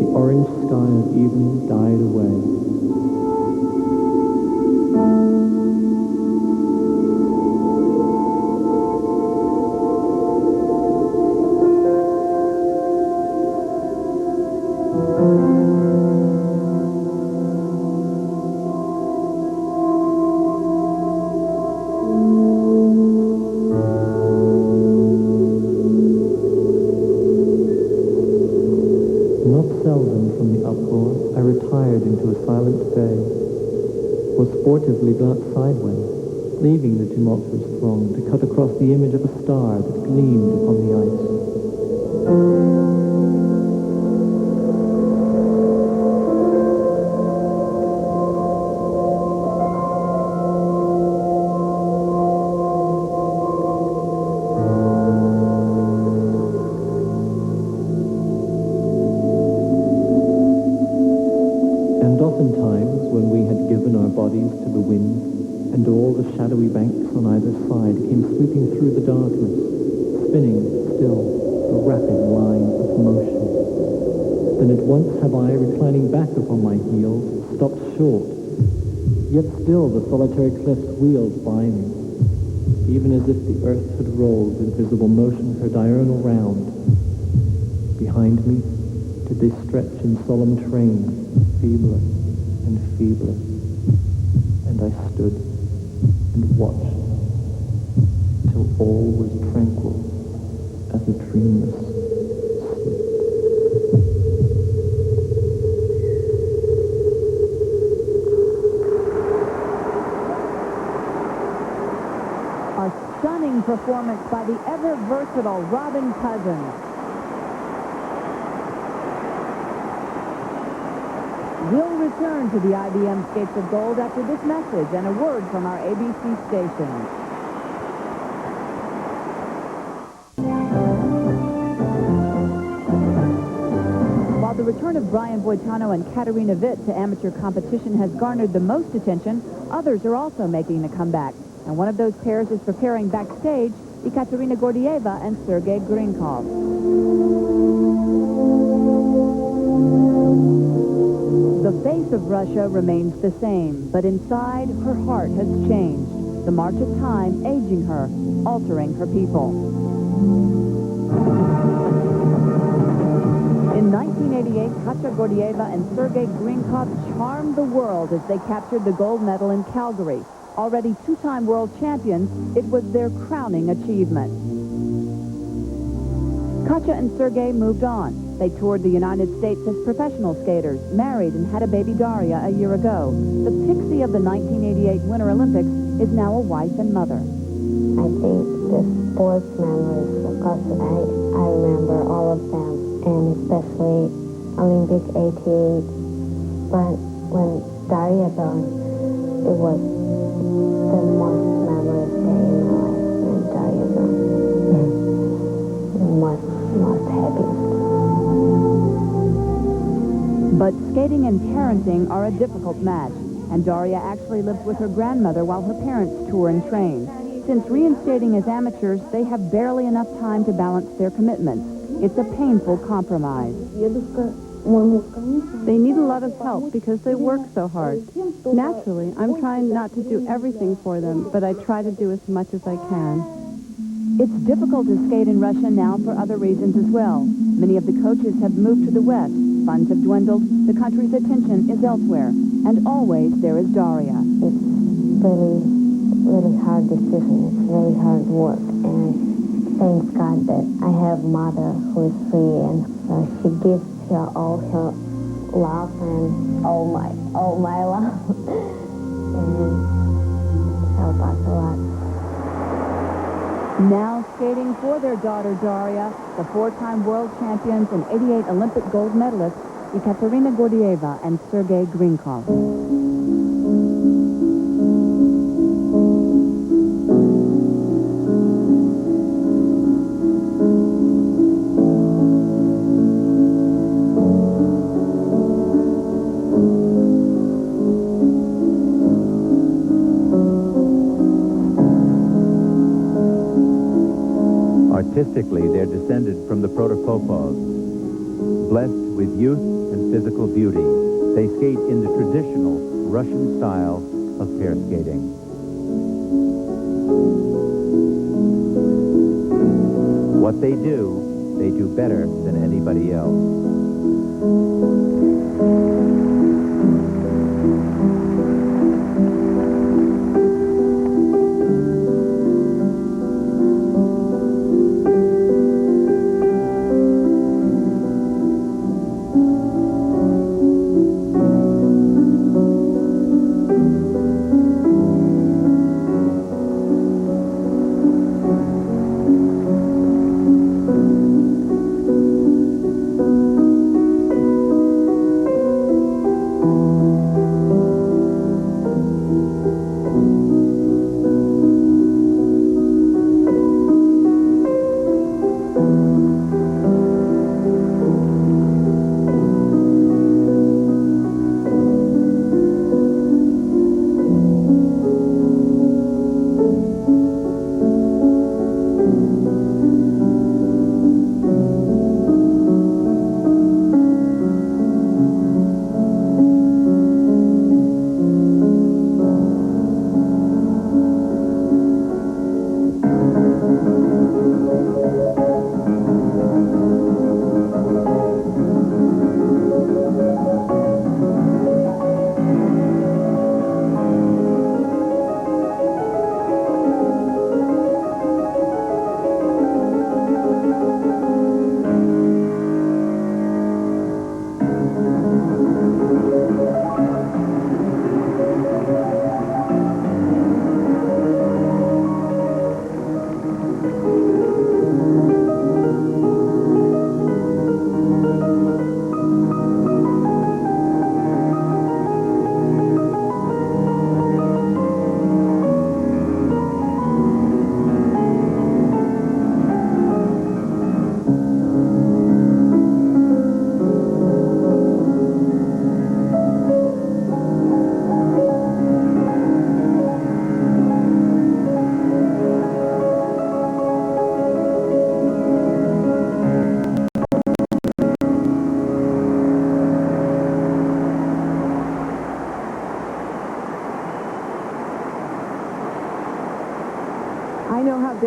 Speaker 17: the orange sky of evening died away. Sportively glanced sideways, leaving the tumultuous throng to cut across the image of a star that gleamed upon the ice. And oftentimes, when we had given our bodies to the wind, and all the shadowy banks on either side came sweeping through the darkness, spinning still a rapid line of motion, then at once have I, reclining back upon my heels, stopped short, yet still the solitary cliffs wheeled by me. even as if the earth had rolled with visible motion her diurnal round. Behind me did they stretch in solemn train, feebler and feebler, and I stood and watched till all was tranquil as a dreamless sleep.
Speaker 3: A stunning performance by the ever-versatile Robin Cousins. We'll return to the IBM Skates of Gold after this message and a word from our ABC station. While the return of Brian Boitano and Katarina Witt to amateur competition has garnered the most attention, others are also making a comeback. And one of those pairs is preparing backstage, Ekaterina Gordieva and Sergei Grinkov. The face of Russia remains the same, but inside, her heart has changed. The march of time aging her, altering her people. In 1988, Katya Gordieva and Sergei Grinkov charmed the world as they captured the gold medal in Calgary. Already two-time world champions, it was their crowning achievement. Katya and Sergei moved on. They toured the United States as professional skaters, married and had a baby Daria a year ago. The pixie of the 1988 Winter Olympics is now a wife and mother.
Speaker 18: I think the sports memories, of course, I remember all of them, and especially Olympic 88. But when Daria born, it was the most memorable day in my life when Daria born. The most happiest.
Speaker 3: But skating and parenting are a difficult match, and Daria actually lives with her grandmother while her parents tour and train. Since reinstating as amateurs, they have barely enough time to balance their commitments. It's a painful compromise.
Speaker 19: They need a lot of help because they work so hard. Naturally, I'm trying not to do everything for them, but I try to do as much as I can.
Speaker 3: It's difficult to skate in Russia now for other reasons as well. Many of the coaches have moved to the West. Funds have dwindled. The country's attention is elsewhere. And always there is Daria.
Speaker 18: It's really hard decision. It's really hard work. And thanks God that I have a mother who is free, and she gives her all her love and all my love. And help us a lot.
Speaker 3: Now skating for their daughter Daria, the four-time world champions and 88 Olympic gold medalists, Ekaterina Gordieva and Sergei Grinkov.
Speaker 5: Artistically, they're descended from the Protopopovs. Blessed with youth and physical beauty, they skate in the traditional Russian style of pair skating. What they do better than anybody else.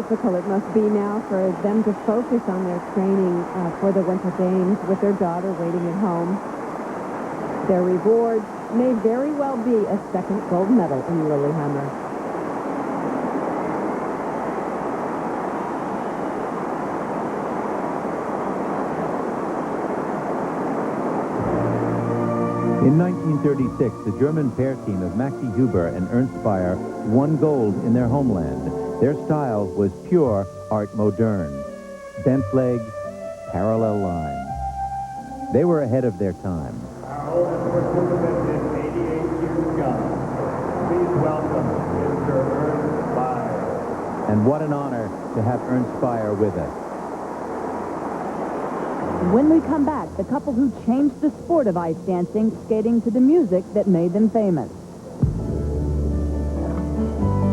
Speaker 4: difficult it must be now for them to focus on their training for the Winter Games with their daughter waiting at home. Their reward may very well be a second gold medal in Lillehammer.
Speaker 5: In 1936, the German pair team of Maxi Huber and Ernst Speyer won gold in their homeland. Their style was pure art moderne. Bent legs, parallel lines. They were ahead of their time.
Speaker 7: Our oldest participant is 88 years young. Please welcome Mr. Ernst Speyer.
Speaker 5: And what an honor to have Ernst Speyer with us.
Speaker 3: When we come back, the couple who changed the sport of ice dancing, skating to the music that made them famous.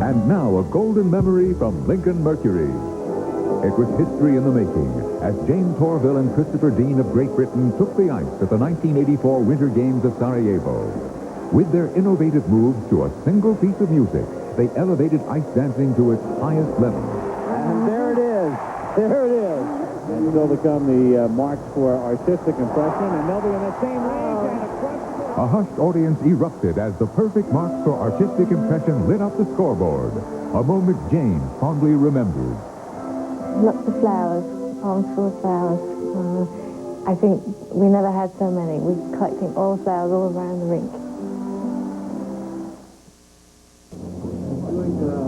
Speaker 1: And now a golden memory from Lincoln Mercury. It was history in the making as Jane Torville and Christopher Dean of Great Britain took the ice at the 1984 Winter Games of Sarajevo. With their innovative moves to a single piece of music, they elevated ice dancing to its highest level.
Speaker 20: And there it is. There it is. And still to come the marks for artistic impression, and they'll be in that same range and across.
Speaker 1: A hushed audience erupted as the perfect marks for artistic impression lit up the scoreboard. A moment Jane fondly remembers.
Speaker 18: Lots of flowers, palms full of flowers. I think we never had so many. We were collecting all the flowers all around the rink.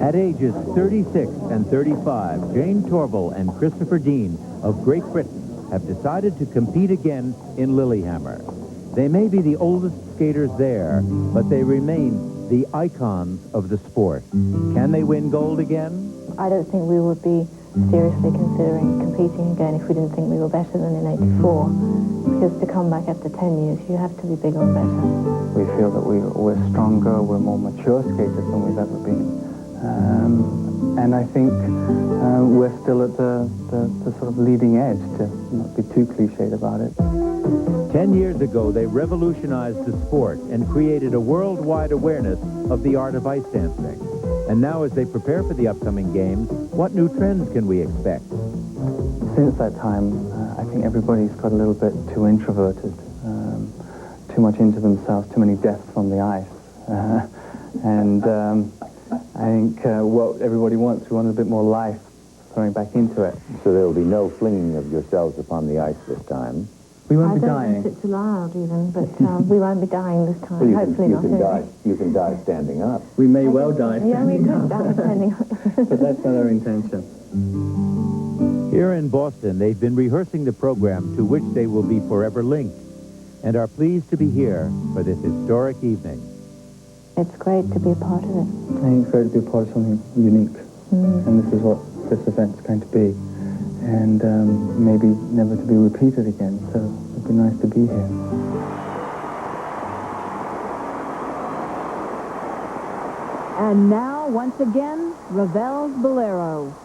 Speaker 5: At ages 36 and 35, Jane Torville and Christopher Dean of Great Britain have decided to compete again in Lillehammer. They may be the oldest skaters there, but they remain the icons of the sport. Can they win gold again?
Speaker 18: I don't think we would be seriously considering competing again if we didn't think we were better than in '84. Because to come back after 10 years, you have to be bigger and better.
Speaker 21: We feel that we're stronger, we're more mature skaters than we've ever been. And I think we're still at the sort of leading edge, to not be too cliched about it.
Speaker 5: 10 years ago, they revolutionized the sport and created a worldwide awareness of the art of ice dancing. And now, as they prepare for the upcoming games, what new trends can we expect?
Speaker 21: Since that time, I think everybody's got a little bit too introverted, too much into themselves, too many deaths on the ice. I think what everybody wants, we want a bit more life throwing back into it.
Speaker 15: So there will be no flinging of yourselves upon the ice this time.
Speaker 21: We won't be
Speaker 18: I don't
Speaker 21: dying.
Speaker 18: think it's allowed even, but we won't be dying this time.
Speaker 15: Well,
Speaker 18: Hopefully not.
Speaker 15: you can die standing up.
Speaker 21: We may well die.
Speaker 18: Yeah, we could die standing up.
Speaker 21: But that's not our intention.
Speaker 5: Here in Boston, they've been rehearsing the program to which they will be forever linked and are pleased to be here for this historic evening.
Speaker 18: It's great to be a part of it.
Speaker 21: I think it's great to be a part of something unique. And this is what this event's going to be. And maybe never to be repeated again. So it'd be nice to be here.
Speaker 3: And now, once again, Ravel's Bolero.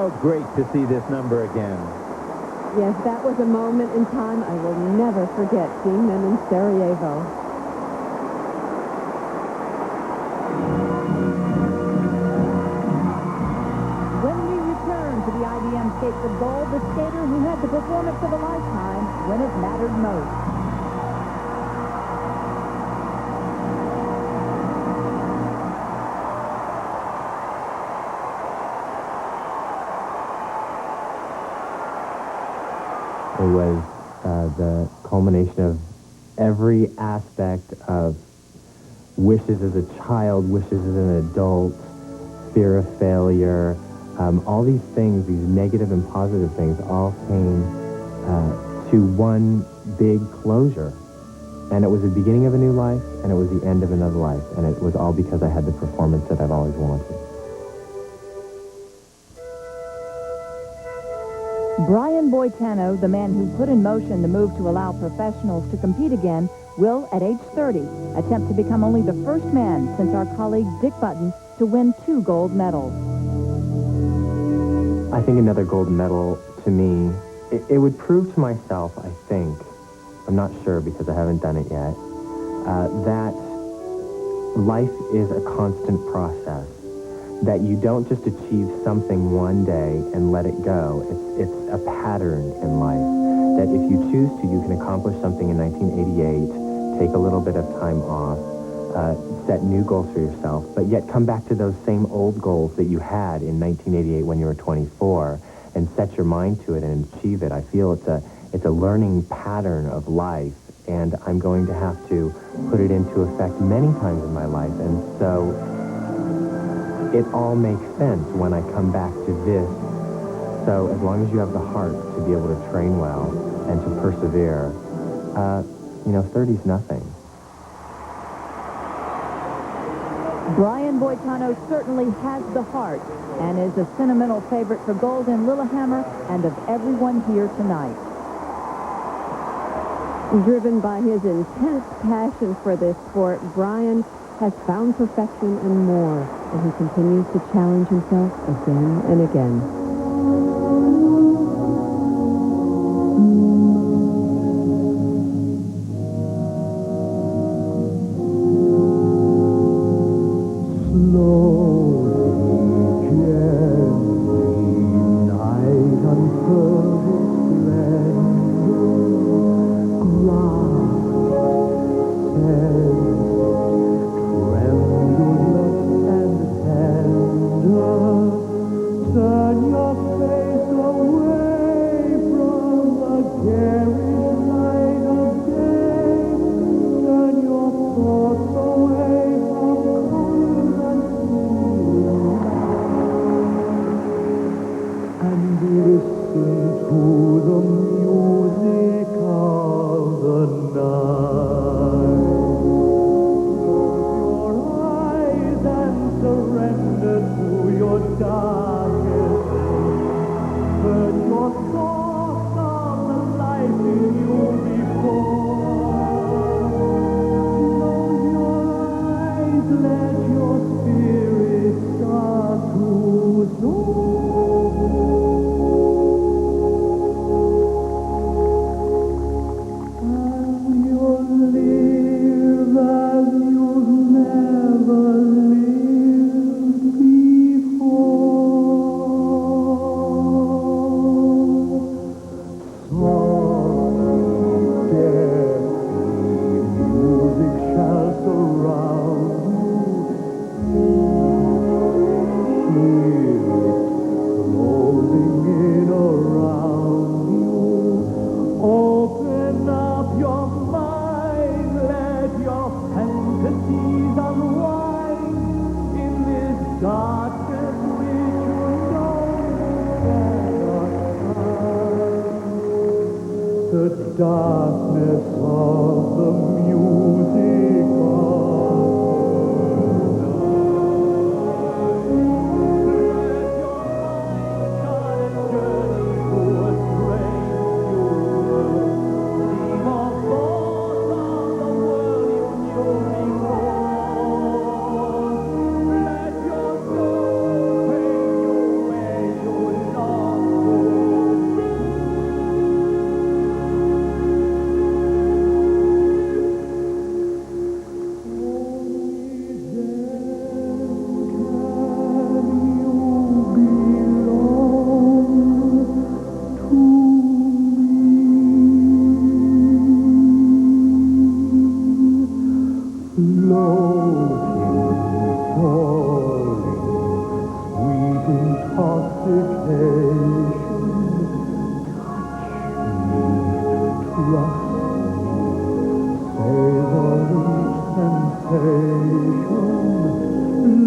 Speaker 5: felt great to see this number again.
Speaker 6: Yes, that was a moment in time I will never forget, seeing them in Sarajevo.
Speaker 3: When we return to the IBM Skates of Gold, the skater who had the performance of a lifetime when it mattered most.
Speaker 2: It was the culmination of every aspect of wishes as a child, wishes as an adult, fear of failure, all these things, these negative and positive things, all came to one big closure. And it was the beginning of a new life, and it was the end of another life. And it was all because I had the performance that I've always wanted.
Speaker 3: Brian Boitano, the man who put in motion the move to allow professionals to compete again, will, at age 30, attempt to become only the first man since our colleague Dick Button to win 2 gold medals.
Speaker 2: I think another gold medal, to me, it would prove to myself, I think, I'm not sure because I haven't done it yet, that life is a constant process, that you don't just achieve something one day and let it go. It's a pattern in life, that if you choose to, you can accomplish something in 1988, take a little bit of time off, set new goals for yourself, but yet come back to those same old goals that you had in 1988 when you were 24 and set your mind to it and achieve it. I feel it's a learning pattern of life, and I'm going to have to put it into effect many times in my life, and so it all makes sense when I come back to this. So as long as you have the heart to be able to train well and to persevere, 30's nothing.
Speaker 3: Brian Boitano certainly has the heart and is a sentimental favorite for gold in Lillehammer and of everyone here tonight.
Speaker 6: Driven by his intense passion for this sport, Brian has found perfection and more, and he continues to challenge himself again and again.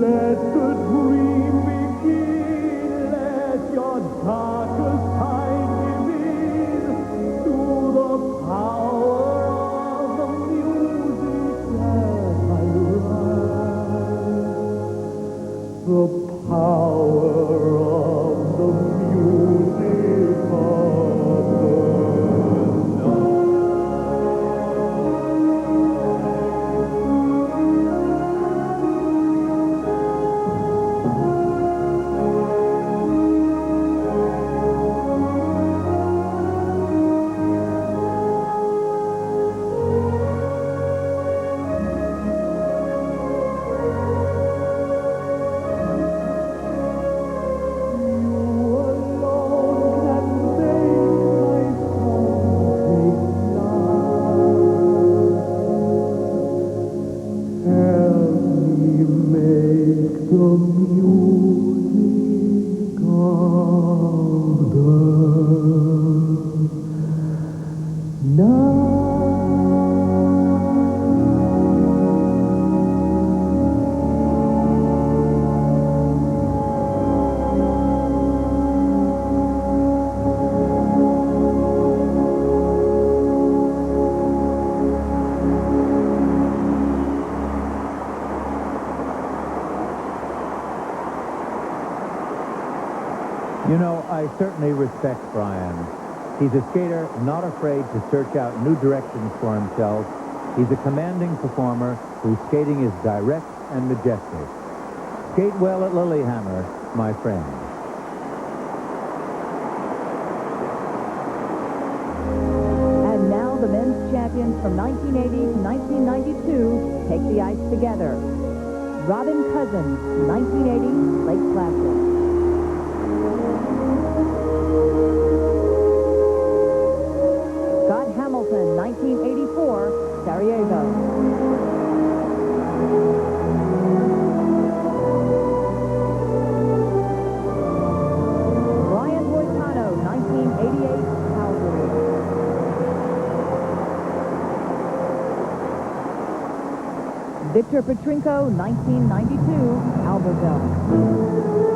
Speaker 7: Let the dream begin. Let your darkest time give in to the power of the music that I write. The power of the music of the
Speaker 5: You know, I certainly respect Brian. He's a skater not afraid to search out new directions for himself. He's a commanding performer whose skating is direct and majestic. Skate well at Lillehammer, my friend.
Speaker 3: And now the men's champions from 1980 to 1992 take the ice together. Robin Cousins, 1980 Lake Placid. Scott Hamilton, 1984, Sarajevo. Brian Boitano, 1988, Calgary. Victor Petrinko, 1992, Albertville.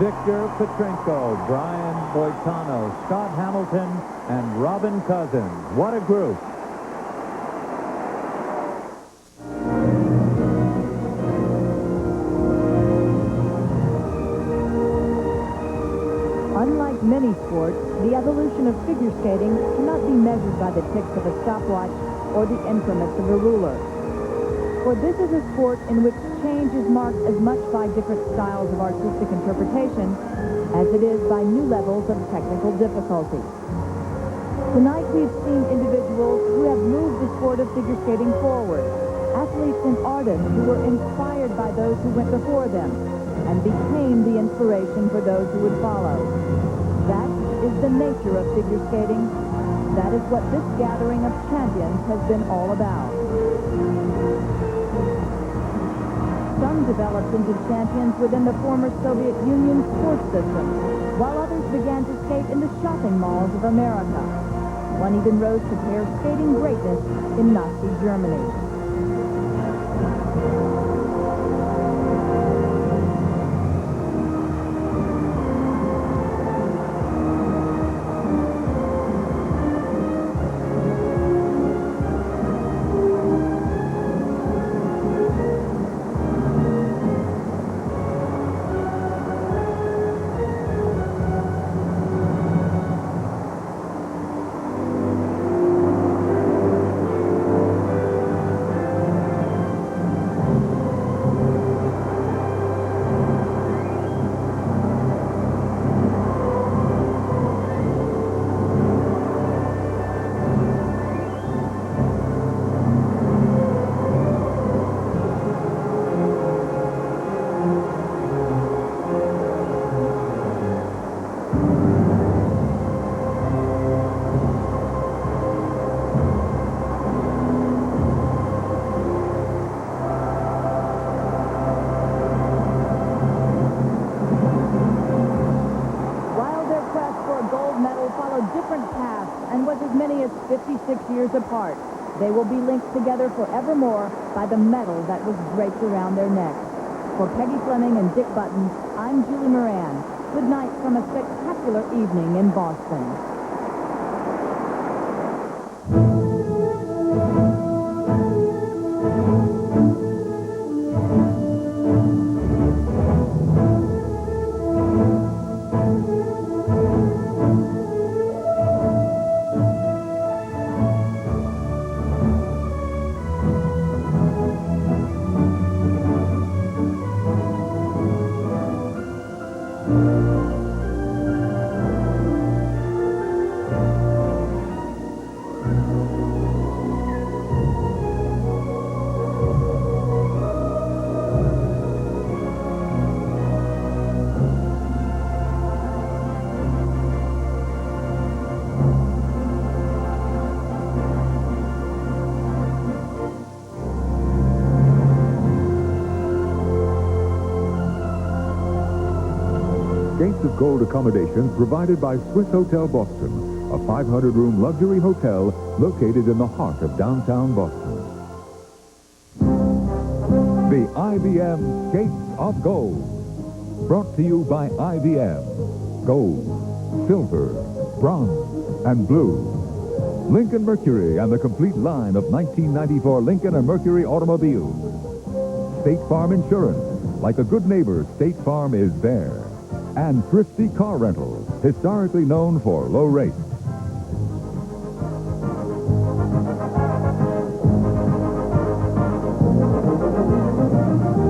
Speaker 5: Victor Petrenko, Brian Boitano, Scott Hamilton, and Robin Cousins. What a group.
Speaker 3: Unlike many sports, the evolution of figure skating cannot be measured by the ticks of a stopwatch or the increments of a ruler. For this is a sport in which change is marked as much by different styles of artistic interpretation as it is by new levels of technical difficulty. Tonight we've seen individuals who have moved the sport of figure skating forward, athletes and artists who were inspired by those who went before them and became the inspiration for those who would follow. That is the nature of figure skating. That is what this gathering of champions has been all about. Some developed into champions within the former Soviet Union sports system, while others began to skate in the shopping malls of America. One even rose to pair skating greatness in Nazi Germany. Different paths and was as many as 56 years apart. They will be linked together forevermore by the medal that was draped around their necks. For Peggy Fleming and Dick Button, I'm Julie Moran. Good night from a spectacular evening in Boston.
Speaker 1: Gates of Gold accommodations provided by Swiss Hotel Boston, a 500-room luxury hotel located in the heart of downtown Boston. The IBM Skates of Gold, brought to you by IBM. Gold, silver, bronze, and blue. Lincoln Mercury and the complete line of 1994 Lincoln and Mercury automobiles. State Farm Insurance. Like a good neighbor, State Farm is there. And Thrifty Car Rentals, historically known for low rates.